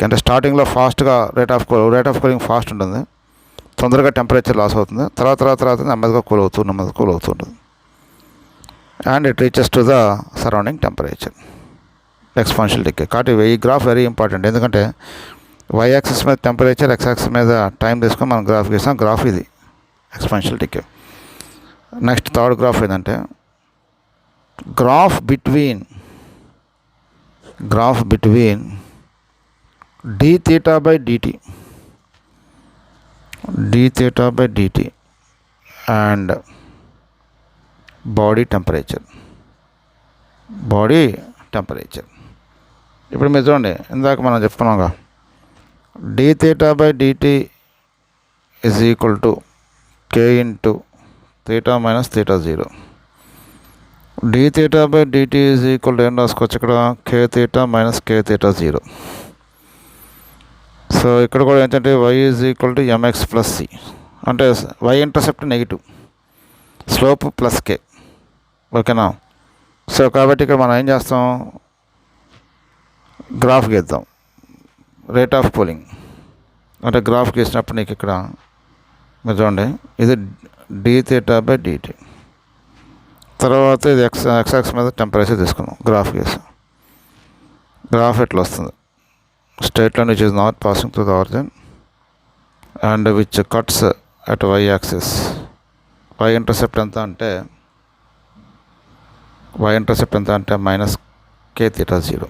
అంటే స్టార్టింగ్లో ఫాస్ట్గా రేట్ ఆఫ్ కూలింగ్ ఫాస్ట్ ఉంటుంది, తొందరగా టెంపరేచర్ లాస్ అవుతుంది. తర్వాత నెమ్మదిగా కూల్ అవుతూ ఉంటుంది. And it reaches to the surrounding temperature. Exponential decay. కాబట్టి ఈ గ్రాఫ్ వెరీ ఇంపార్టెంట్. ఎందుకంటే వై యాక్సిస్ మీద టెంపరేచర్, ఎక్స్ యాక్సిస్ మీద టైం తీసుకొని మనం గ్రాఫ్ గీసాం. గ్రాఫ్ ఇది exponential decay. Next third graph ఏంటంటే graph between d theta by d t and body temperature. ఇప్పుడు మీరు చూడండి, ఇందాక మనం చెప్పుకున్నాంగా d theta by d t is equal to k into theta minus theta 0. D theta by d t is equal to ఏం రాసుకోవచ్చు? ఇక్కడ కే తీటా మైనస్ కే theta 0. So ఇక్కడ కూడా ఏంటంటే y is equal to mx plus c. అంటే y intercept negative, slope plus k. ఓకేనా? So కాబట్టి ఇక్కడ మనం ఏం చేస్తాం? గ్రాఫ్ గీద్దాం. రేట్ ఆఫ్ కూలింగ్ అంటే గ్రాఫ్ గీసినప్పుడు నీకు ఇక్కడ మీరు చూడండి, ఇది డి తీటా బై డిటి. తర్వాత ఇది ఎక్స్ మీద టెంపరేచర్ తీసుకున్నాం, గ్రాఫ్ గీసాం. గ్రాఫ్ ఎట్లా వస్తుంది? Straight line which is not passing through the origin and which cuts at Y axis. Y intercept ఎంత అంటే minus K theta 0.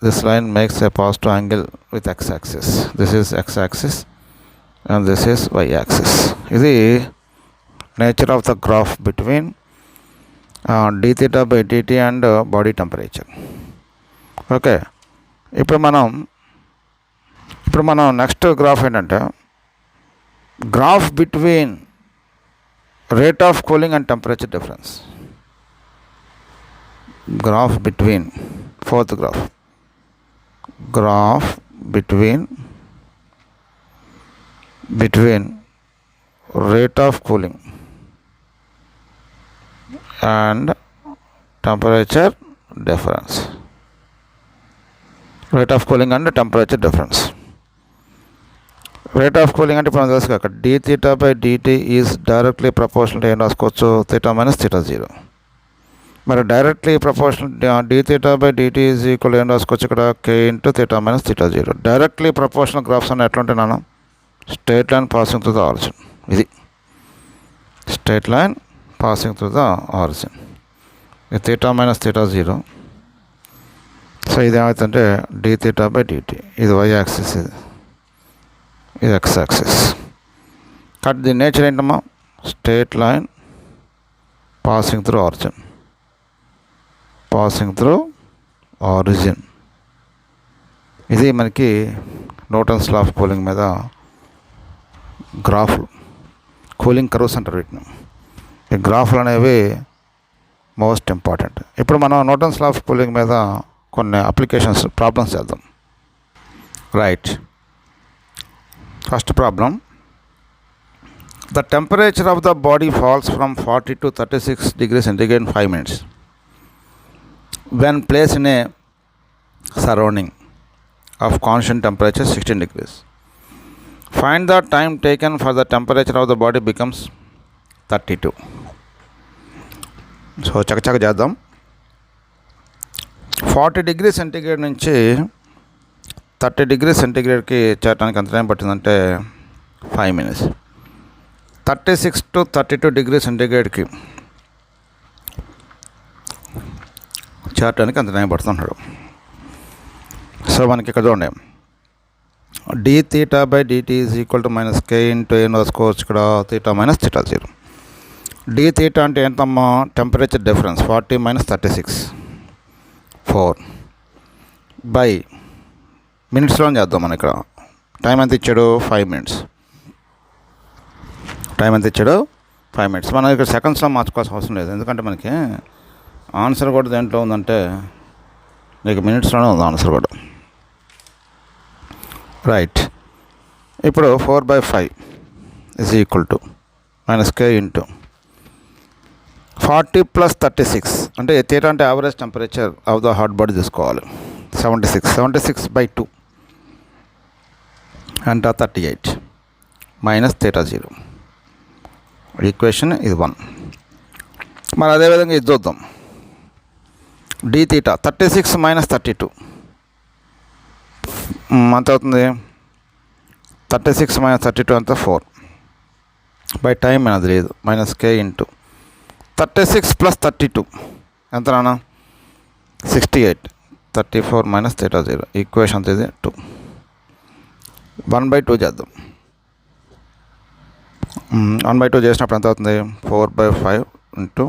This line makes a positive angle with x-axis. This is x-axis and this is y-axis. ఇది nature of the graph between d theta by dt and body temperature. Okay, ఇప్పుడు మనం next graph ఏంటంటే graph between rate of cooling and temperature difference. Graph between fourth graph between rate of cooling and temperature difference. Rate of cooling and temperature difference. Rate of cooling అంటే మనం తెలుసు కదా, d theta by dt is directly proportional to ఏం రాసుకోవచ్చు, theta minus theta 0. మరి directly proportional d theta by dt is equal ఏం రాసుకోవచ్చు ఇక్కడ, k into theta minus theta 0. Directly proportional graphs అన్న ఎట్లా ఉంటాయి నాన్న, straight line passing through the origin. ఇది straight line passing through the origin. ఇది theta minus theta 0. సో ఇది ఏమవుతుందంటే d theta by dt. ఇది y యాక్సిస్, ఇది x axis. Cut the nature ఏంటమ్మా, straight line passing through origin. ఇది మనకి Newton's law of cooling మీద గ్రాఫ్లు, కూలింగ్ కర్వ్స్ అంటారు వీటిని. ఈ గ్రాఫ్లు అనేవి మోస్ట్ ఇంపార్టెంట్. ఇప్పుడు మనం న్యూటన్స్ లా ఆఫ్ కూలింగ్ మీద కొన్ని అప్లికేషన్స్ ప్రాబ్లమ్స్ చేద్దాం. Right, first problem, the temperature of the body falls from 40 to 36 degrees centigrade in 5 minutes when placed in a surrounding of constant temperature 16 degrees. Find the time taken for the temperature of the body becomes 32. So చకచక చేద్దాం. 40 degrees centigrade నుంచి 30 degrees centigradeకి చేరడానికి ఎంత time పట్టిందంటే 5 minutes. 36 to 32 degrees centigradeకి చేరడానికి అంత time పడుతున్నాడు. So మనకి ఇక్కడ చూడండి, d theta by dt is equal to minus k into ఏం రాసుకోవచ్చు ఇక్కడ, theta minus theta 0. d theta అంటే ఏంటమ్మా, టెంపరేచర్ డిఫరెన్స్ 40 minus 36 4 బై మినిట్స్లో చేద్దాం. మనం ఇక్కడ టైం ఎంత ఇచ్చాడు, 5 minutes. మనం ఇక్కడ సెకండ్స్లో మార్చుకోవాల్సిన అవసరం లేదు, ఎందుకంటే మనకి ఆన్సర్ కూడా దేంట్లో ఉందంటే మీకు మినిట్స్లోనే ఉంది ఆన్సర్ కూడా. రైట్, ఇప్పుడు 4/5 is equal to minus k into 40 plus 36 అంటే థీటా అంటే average temperature of the hot body తీసుకోవాలి. 76/2 అంటే 38 మైనస్ theta 0. ఈక్వేషన్ ఇది 1. మరి అదేవిధంగా ఇది చూద్దాం, d theta 36 minus 32 ఎంత అవుతుంది, 36 minus 32 అంతా 4 బై టైం అది లేదు, మైనస్ k ఇంటూ 36 plus 32 ఎంత నాన్న, 68. 34 minus theta 0. ఈక్వేషన్ అంత ఇది 2. 1/2 చేద్దాం. 1/2 చేసినప్పుడు ఎంత అవుతుంది, 4/5 into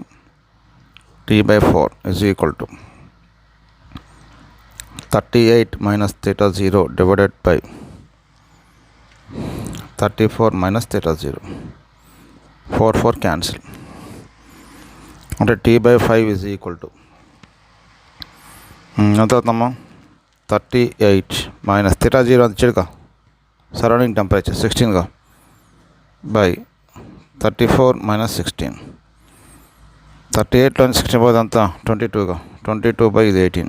t/4 is equal to 38 minus theta 0 divided by 34 minus theta 0. 4 cancel. అంటే t/5 is equal to ఎంత అవుతుందమ్మా, 38 మైనస్ theta 0 అంత ఇచ్చాడుగా, సరౌండింగ్ టెంపరేచర్ 16గా, బై 34 minus 16. 38లో 16 పోతే అంతా 22గా, 22 ఇది 18.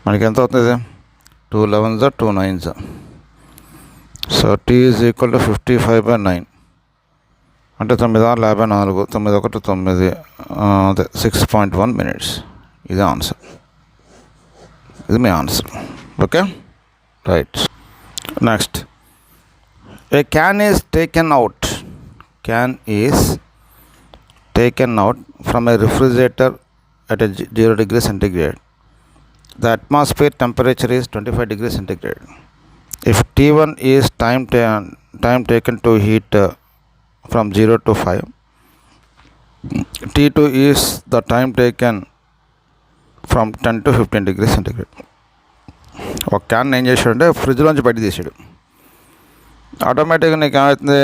మనకి ఎంత అవుతుంది, 2 11s 2 9s. So t is equal to 55/9 అంటే 9/54, 9 అదే 6.1 minutes. ఇది ఆన్సర్, ఇది మీ answer. Okay, right. Next, a can is taken out from a refrigerator at a 0 degree centigrade. The atmosphere temperature is 25 degrees centigrade. if T1 is time taken to heat from 0 to 5, T2 is the time taken from 10 to 15 degrees centigrade. ఒక can ఏం చేశాడంటే ఫ్రిడ్జ్లోంచి బయట తీసాడు. ఆటోమేటిక్గా నీకు ఏమవుతుంది,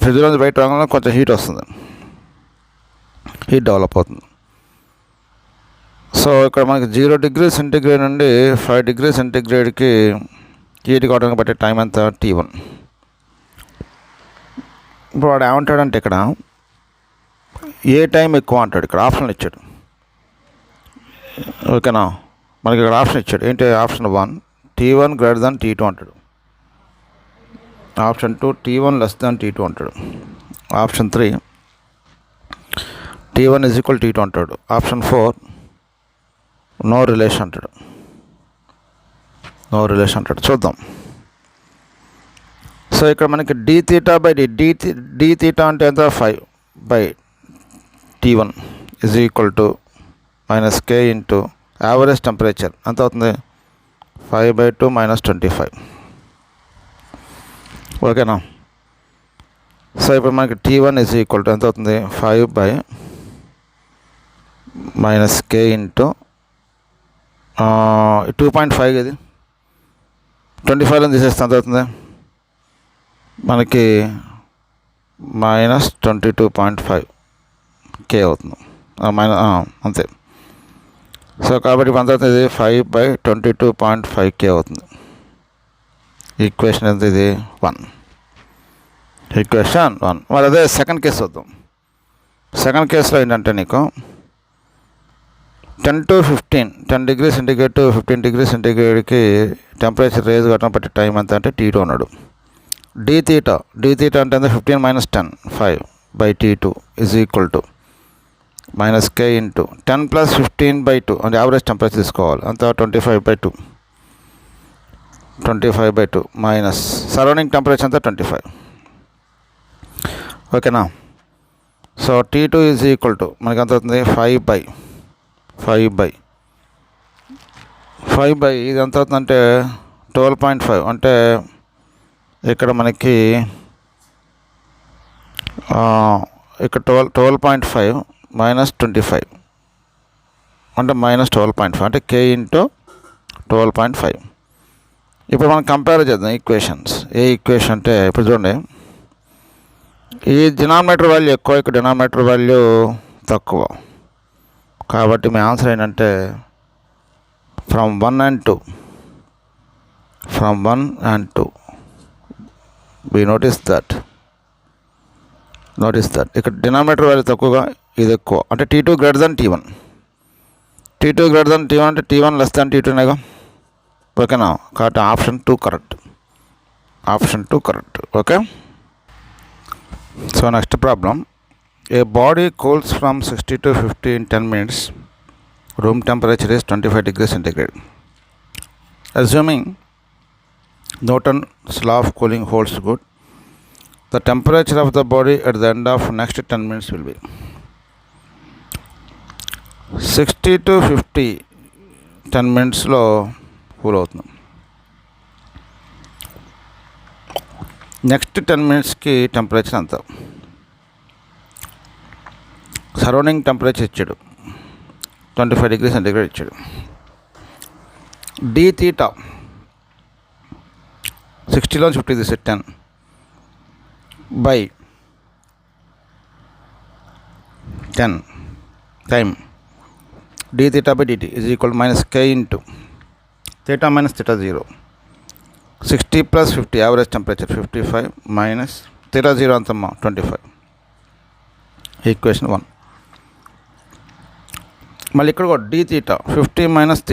ఫ్రిడ్జ్లోంచి బయట రాగానే కొంచెం హీట్ వస్తుంది, హీట్ డెవలప్ అవుతుంది. సో ఇక్కడ మనకి 0 డిగ్రీ సెంటిగ్రేడ్ నుండి 5 డిగ్రీ సెంటిగ్రేడ్కి హీట్ కావడానికి పట్టే టైం ఎంత? T1. ఇప్పుడు వాడు ఏమంటాడంటే ఇక్కడ ఏ టైం ఎక్కువ అంటాడు. ఇక్కడ ఆప్షన్లు ఇచ్చాడు, ఓకేనా. మనకి ఇక్కడ ఆప్షన్ ఇచ్చాడు. ఏంటి option 1 T1 greater than T2 అంటాడు. Option 2 T1 less than T2 అంటాడు. Option 3 T1 is equal T2 అంటాడు. ఆప్షన్ 4 నో రిలేషన్ అంటాడు. నో రిలేషన్ అంటాడు. చూద్దాం. సో ఇక్కడ మనకి d θ బై d θ అంటే ఎంత? 5 by T1 is equal to minus k into average temperature ఎంత అవుతుంది? 5/2 మైనస్ 25. ఓకేనా. సో ఇప్పుడు మనకి T1 ఈజ్ ఈక్వల్ టు ఎంత అవుతుంది? 5 బై మైనస్ k ఇంటూ 2.5. ఇది 25లో తీసేస్తే ఎంత అవుతుంది? మనకి మైనస్ 22.5 k అవుతుంది. అంతే. సో కాబట్టి ఎంత అవుతుంది? 5/22.5 k అవుతుంది. ఈక్వేషన్ ఎంత? ఇది 1. ఈక్వేషన్ 1. మరి అదే సెకండ్ కేసు వద్దాం. సెకండ్ కేసులో ఏంటంటే నీకు 10 to 15, 10 degree centigrade to 15 degree సెంటిగ్రేడ్కి టెంపరేచర్ రేజ్ కావడం పట్టే టైం ఎంత అంటే T2 అన్నాడు. d θ అంటే 15 minus 10 5 by T2 is equal to minus k into 10 plus 15/2 అంటే యావరేజ్ టెంపరేచర్ తీసుకోవాలి. అంత 25/2 మైనస్ సరౌండింగ్ టెంపరేచర్ అంతా 25. ఓకేనా. So T2 is equal to మనకి ఎంత అవుతుంది? 5 బై ఇది ఎంత అవుతుందంటే 12.5. అంటే ఇక్కడ మనకి ఇక్కడ 12.5 మైనస్ 25 అంటే మైనస్ 12.5 అంటే k ఇంటూ 12.5. ఇప్పుడు మనం కంపేర్ చేద్దాం ఈక్వేషన్స్. ఏ ఈక్వేషన్ అంటే ఇప్పుడు చూడండి, ఈ డినామినేటర్ వాల్యూ ఎక్కువ, ఇక్కడ డినామినేటర్ వాల్యూ తక్కువ. కాబట్టి మీ ఆన్సర్ ఏంటంటే from 1 and 2 we notice that ఇక్కడ డినామినేటర్ వాల్యూ తక్కువగా, ఇది ఎక్కువ. అంటే T2 greater than T1. T2 greater than T1 అంటే T1 లెస్ దాన్ T2నేగా. ఓకేనా. కాబట్టి option 2 correct. Okay. So next problem. A body cools from 60 to 50 in 10 minutes. Room temperature is 25 degrees centigrade. Assuming Newton's law of cooling holds good, the temperature of the body at the end of next 10 minutes will be 60 to 50 10 minutesలో cool అవుతుంది. Next 10 minutesకి temperature అంత. Surrounding temperature ఇచ్చాడు 25 degree centigrade ఇచ్చాడు. d θ 60లో 50 తీసి 10 by 10 time d θ బై dt is equal minus k into θ minus θ0. 60 plus 50 average temperature 55 minus θ0 అంతమ్మా 25. ఈక్వేషన్ 1. మళ్ళీ ఇక్కడ కూడా d θ 50 minus θ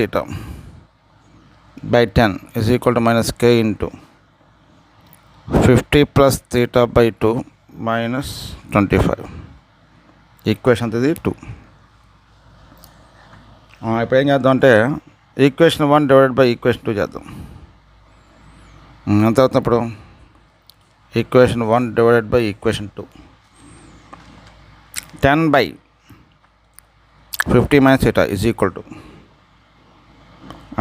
by 10 is equal to minus k into 50 plus θ by 2 minus 25. Equation ఇది 2. ఇప్పుడు ఏం చేద్దాం అంటే ఈక్వేషన్ 1 డివైడెడ్ బై ఈక్వేషన్ 2 చేద్దాం. ఎంత అవుతుంది ఇప్పుడు? Equation 1 divided by equation 2 10 by 50 minus θ is equal to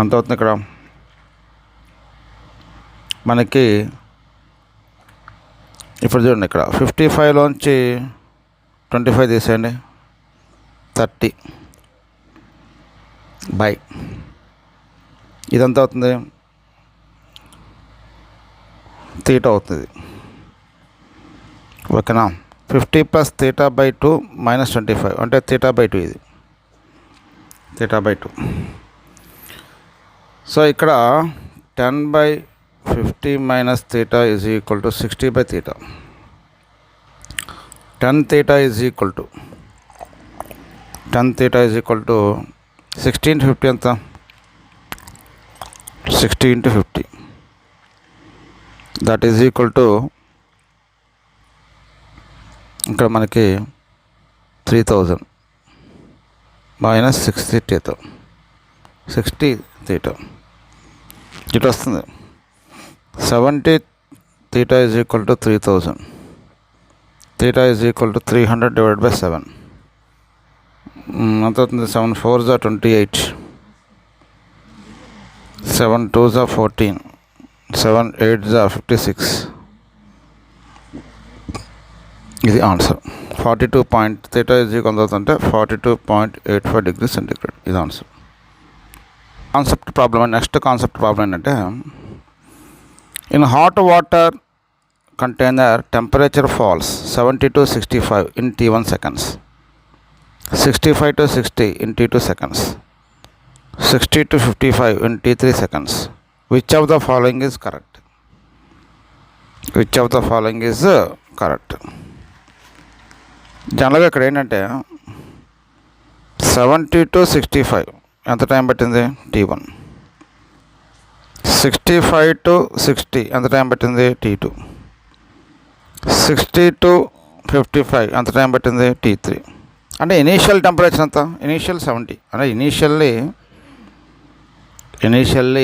ఎంత అవుతుంది ఇక్కడ? మనకి ఇప్పుడు చూడండి, ఇక్కడ 55లోంచి 25 తీసేయండి, 30 బై ఇదంతా అవుతుంది, తీటా అవుతుంది. ఓకేనా? 50 ప్లస్ తీటా బై 2 మైనస్ 25 అంటే తీటా బై 2, ఇది తీటా బై 2. సో ఇక్కడ 10/50 minus theta is equal to 60/తీటా. 10 theta is equal to 60 into 50 ఎంత? 60 into 50, that is equal to ఇక్కడ మనకి 3000 మైనస్ 60 తీటా ఇటు వస్తుంది. 70 theta is equal to 3000, theta is equal to 300 divide by 7. ఎంత అవుతుంది? 7 4s are 28, 7 2s are 14, 7 8s are 56. ఇది answer. 42 point theta is equal అవుతుంటే 42.85 degree centigrade. ఇది answer. Concept problem. Next concept problem ఏంటంటే, in hot water container temperature falls 70 to 65 in T1 seconds, 65 to 60 in T2 seconds, 60 to 55 in T3 seconds. Which of the following is correct? Which of the following is correct? జనరల్గా ఇక్కడ ఏంటంటే 70 to 65 ఎంత time పట్టింది? T1. 65 to 60 ఎంత time పట్టింది? T2. 60 to 55 ఎంత time పట్టింది? T3. అంటే ఇనీషియల్ టెంపరేచర్ ఎంత? ఇనీషియల్ 70. అంటే initially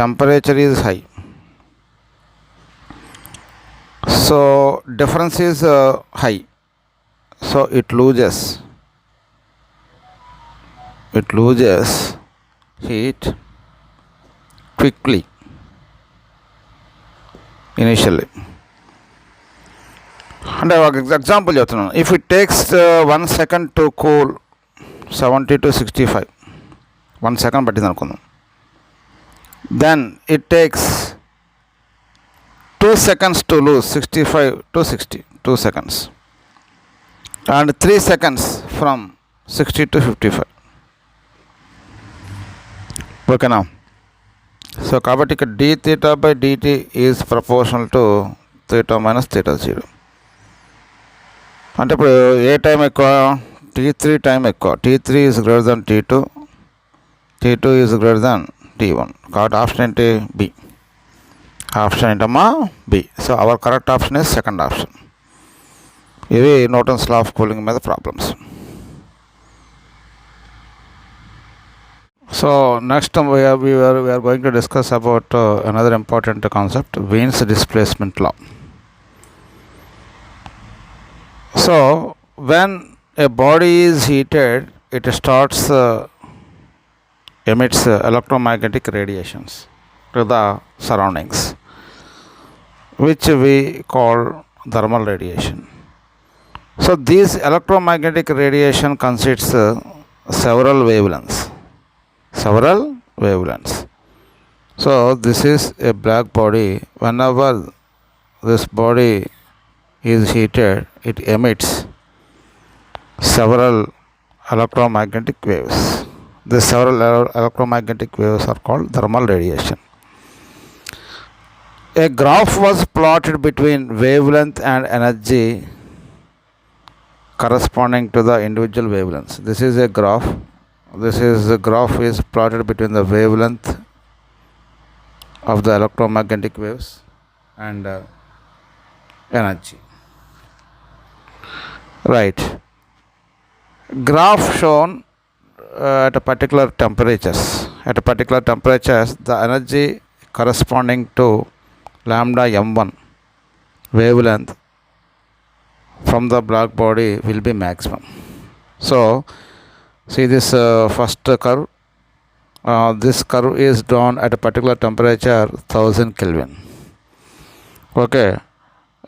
temperature is high, so difference is high, so it loses heat quickly initially. అంటే ఒక ఎగ్జాంపుల్ చెప్తున్నాను. If it takes 1 second to cool 70 to 65, 1 second పట్టింది అనుకుందాం, then it takes 2 seconds to lose 65 to 60, 2 seconds, and 3 seconds from 60 to 55. ఓకేనా? So కాబట్టి ఇక్కడ d theta by dt is proportional to theta minus theta 0. అంటే ఇప్పుడు ఏ time ఎక్కువ? T3 time ఎక్కువ. T3 is greater than T2, T2 is greater than T1. కాబట్టి option ఏంటి? B. Option ఏంటమ్మా? B. So our correct option is second option. ఇవి Newton's law of cooling మీద problems. So next we are going to discuss about another important concept, Wien's displacement law. So when a body is heated, it starts emits electromagnetic radiations to the surroundings, which we call thermal radiation. So these electromagnetic radiation consists several wavelengths. So this is a black body. Whenever this body is heated, it emits several electromagnetic waves. These several electromagnetic waves are called thermal radiation. A graph was plotted between wavelength and energy corresponding to the individual wavelengths. This is a graph. The graph is plotted between the wavelength of the electromagnetic waves and energy. Right. Graph shown at a particular temperatures. At a particular temperatures, the energy corresponding to lambda m1 wavelength from the black body will be maximum. So see this first curve. this curve is drawn at a particular temperature 1000 Kelvin. Okay,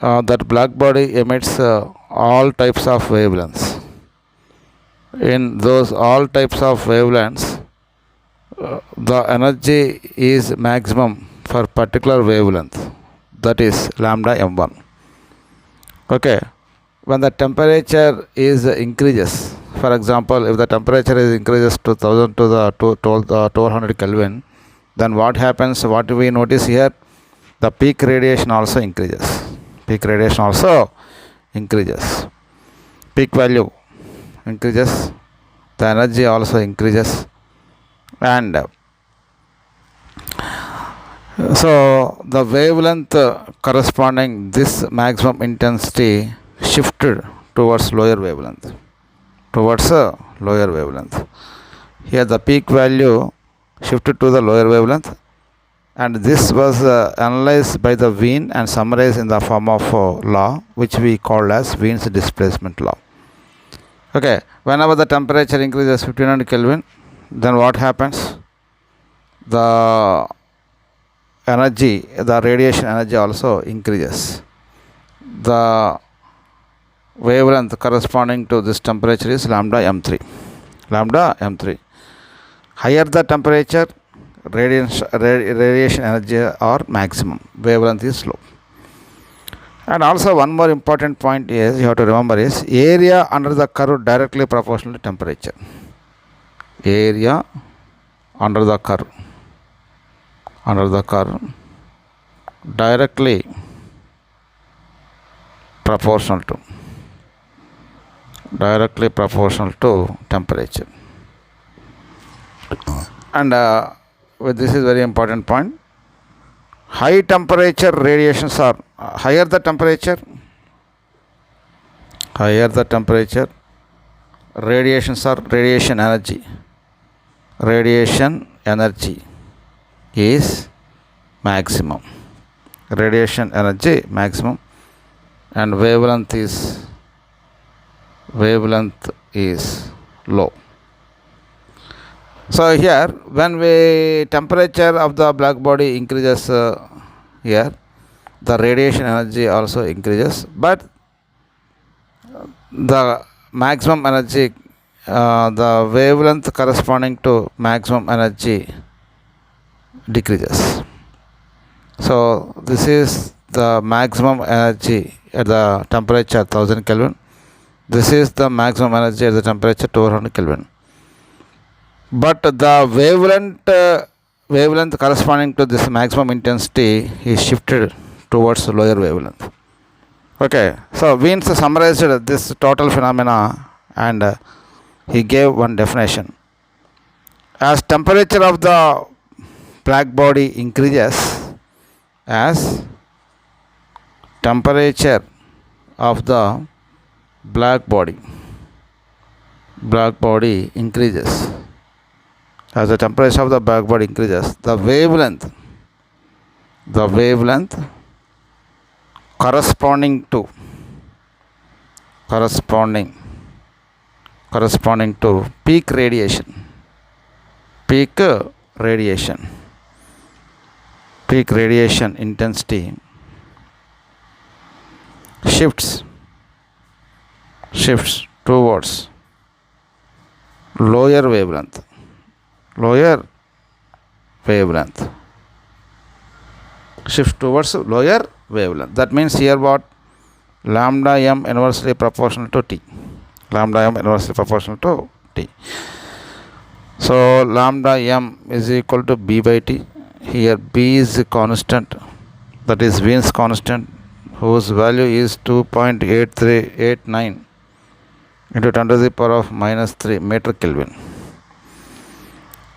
that black body emits all types of wavelengths. In those all types of wavelengths, the energy is maximum for particular wavelength, that is lambda m1. Okay, when the temperature is increases, for example, if the temperature is increases to 1000 to the 1200 Kelvin, then what happens? What we notice here? The peak radiation also increases. Peak radiation also increases. Peak value increases. The energy also increases, and so the wavelength corresponding this maximum intensity shifted towards lower wavelength. Here the peak value shifted to the lower wavelength, and this was analyzed by the Wien and summarized in the form of law which we call as Wien's displacement law. Okay, whenever the temperature increases 1500 Kelvin, then what happens? The energy, the radiation energy also increases. The wavelength corresponding to this temperature is lambda m3. Higher the temperature, radiation energy or maximum, wavelength is low. And also one more important point is you have to remember is area under the curve directly proportional to temperature. Area under the curve directly proportional to temperature. And this is very important point. High temperature radiations are higher the temperature, radiations are radiation energy is maximum. And wavelength is low. So here when we temperature of the black body increases, here the radiation energy also increases, but the maximum energy, the wavelength corresponding to maximum energy decreases. So this is the maximum energy at the temperature 1000 Kelvin. This is the maximum energy at the temperature 200 Kelvin. But the wavelength corresponding to this maximum intensity is shifted towards the lower wavelength. Okay, so Wien summarized this total phenomena and he gave one definition. As temperature of the black body increases, as temperature of the black body increases, as the temperature of the black body increases, the wavelength corresponding to peak radiation intensity shifts towards lower wavelength. Shift towards lower wavelength. That means here what? Lambda m inversely proportional to T. So lambda m is equal to B by T. Here B is constant, that is Wien's constant, whose value is 2.8389 into 10 to the power of minus 3 meter Kelvin.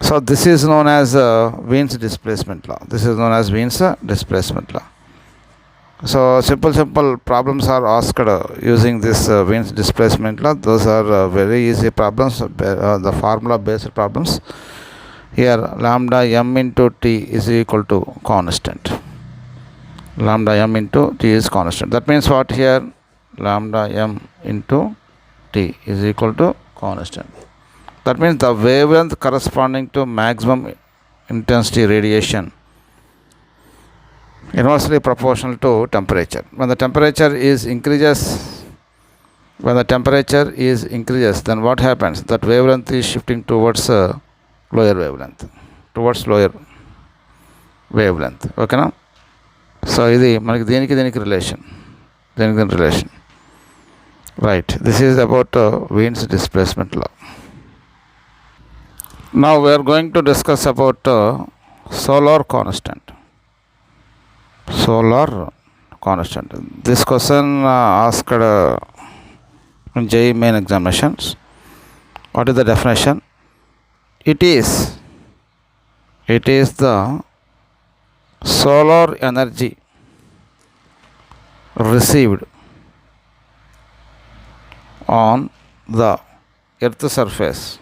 So this is known as Wien's displacement law. So simple problems are asked using this Wien's displacement law. Those are very easy problems, the formula based problems. Here lambda m into T is equal to constant. That means what here? Lambda m into T is equal to constant. That means the wavelength corresponding to maximum intensity radiation inversely proportional to temperature. When the temperature increases, then what happens? That wavelength is shifting towards lower wavelength. Okay now? So this is relation. Right. This is about Wien's displacement law. Now we are going to discuss about solar constant. This question asked in JEE main examinations. What is the definition? It is the solar energy received on the earth surface.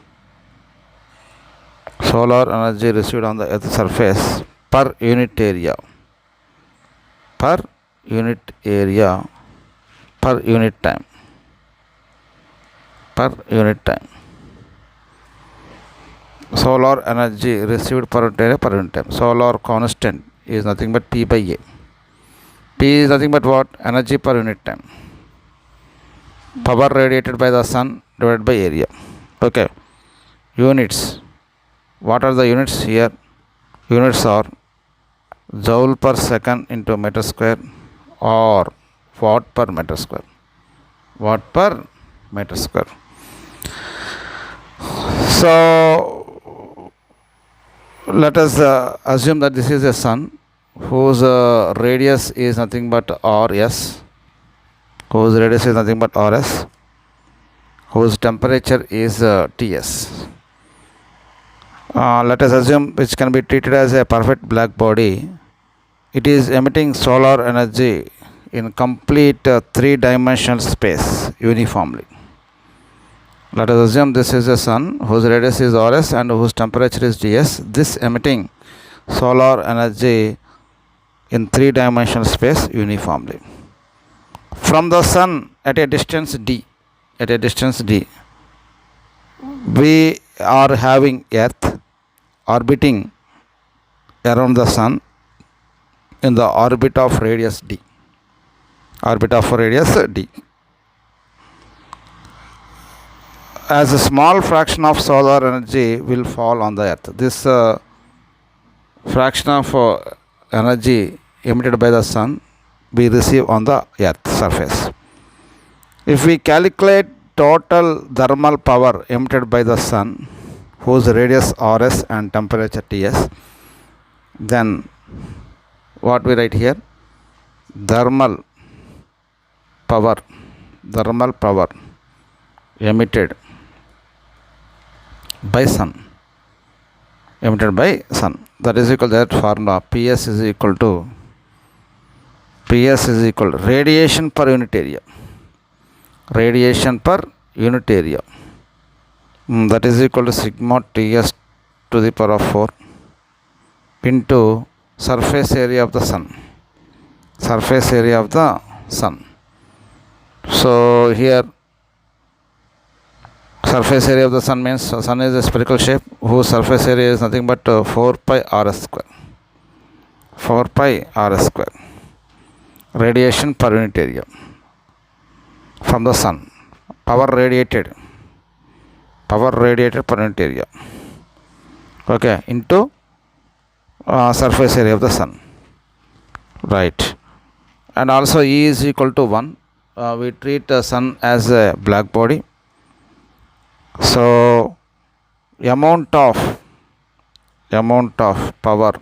Solar energy received on the earth surface per unit area, per unit time. Solar energy received per unit time. Solar constant is nothing but P by A. P is nothing but what? Energy per unit time. Power radiated by the sun divided by area. Okay. Units. What are the units here? Units are joule per second into meter square or watt per meter square. So let us assume that this is a sun whose radius is nothing but Rs, whose temperature is Ts. Let us assume which can be treated as a perfect black body. It is emitting solar energy in complete three-dimensional space uniformly. Let us assume this is a sun whose radius is Rs and whose temperature is Ts. This emitting solar energy in three-dimensional space uniformly. From the sun at a distance d, we are having Earth orbiting around the sun in the orbit of radius d. As a small fraction of solar energy will fall on the earth. This fraction of energy emitted by the sun we receive on the earth surface. If we calculate total thermal power emitted by the sun, whose radius Rs and temperature Ts, then what we write here? Thermal power emitted by sun. That is equal to that formula. PS is equal to radiation per unit area. That is equal to sigma Ts to the power of 4 into surface area of the sun. So here surface area of the sun means sun is a spherical shape whose surface area is nothing but 4 pi Rs square. Radiation per unit area from the sun. Power radiated per unit area. Okay, into surface area of the sun. Right. And also E is equal to 1. We treat the sun as a black body. So amount of power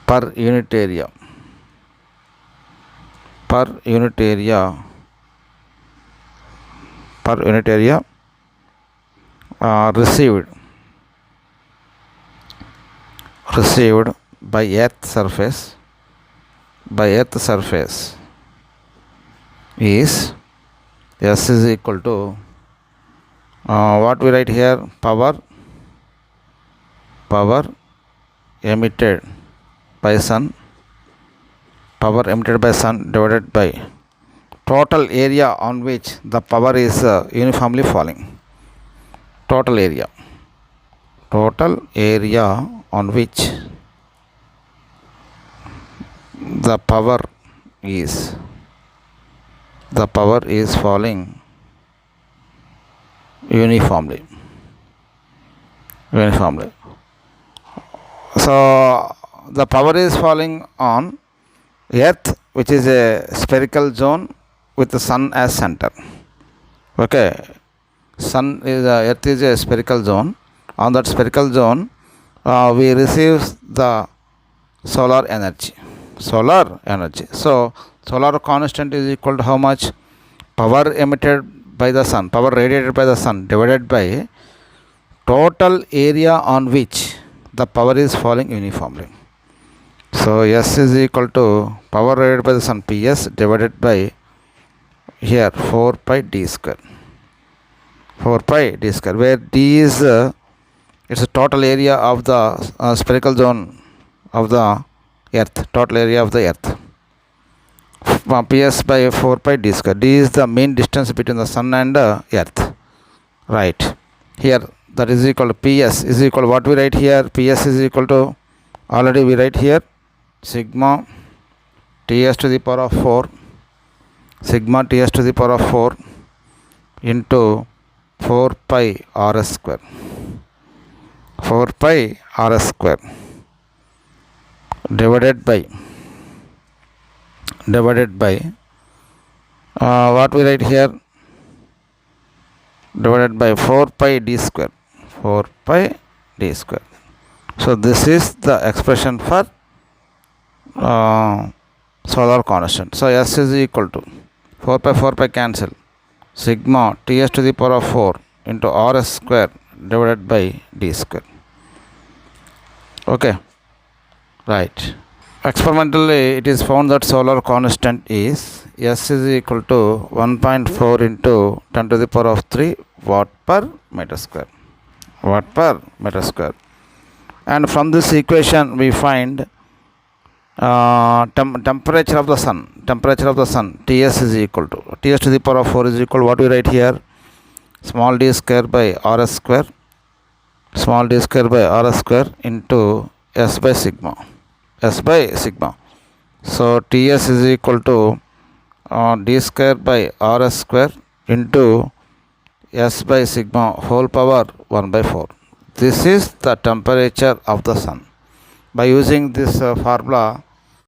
per unit area received by earth surface is S is equal to what we write here? Power emitted by sun divided by total area on which the power is uniformly falling. total area on which the power is falling uniformly. So the power is falling on earth, which is a spherical zone with the sun as center. Okay, earth is a spherical zone. On that spherical zone we receive the solar energy. So solar constant is equal to how much? Power emitted by the sun, power radiated by the sun, divided by total area on which the power is falling uniformly. So S is equal to power radiated by the sun, PS, divided by here 4 pi d square, where d is it's a total area of the spherical zone of the earth, total area of the earth. PS by 4 pi d square. D is the mean distance between the sun and earth. Right. Here that is equal to PS is equal to what we write here? PS is equal to, already we write here, sigma Ts to the power of 4, into 4 pi Rs square. 4 pi Rs square divided by what we write here, divided by 4 pi d square. So this is the expression for solar constant. So S is equal to 4 pi cancel, sigma Ts to the power of 4 into Rs square divided by d square. Okay, right. Experimentally it is found that solar constant is S is equal to 1.4 into 10 to the power of 3 watt per meter square. And from this equation we find temperature of the sun, Ts is equal to, Ts to the power of 4 is equal to what we write here, small d square by Rs square, into S by sigma. So Ts is equal to d square by Rs square into S by sigma whole power 1 by 4. This is the temperature of the sun. By using this formula,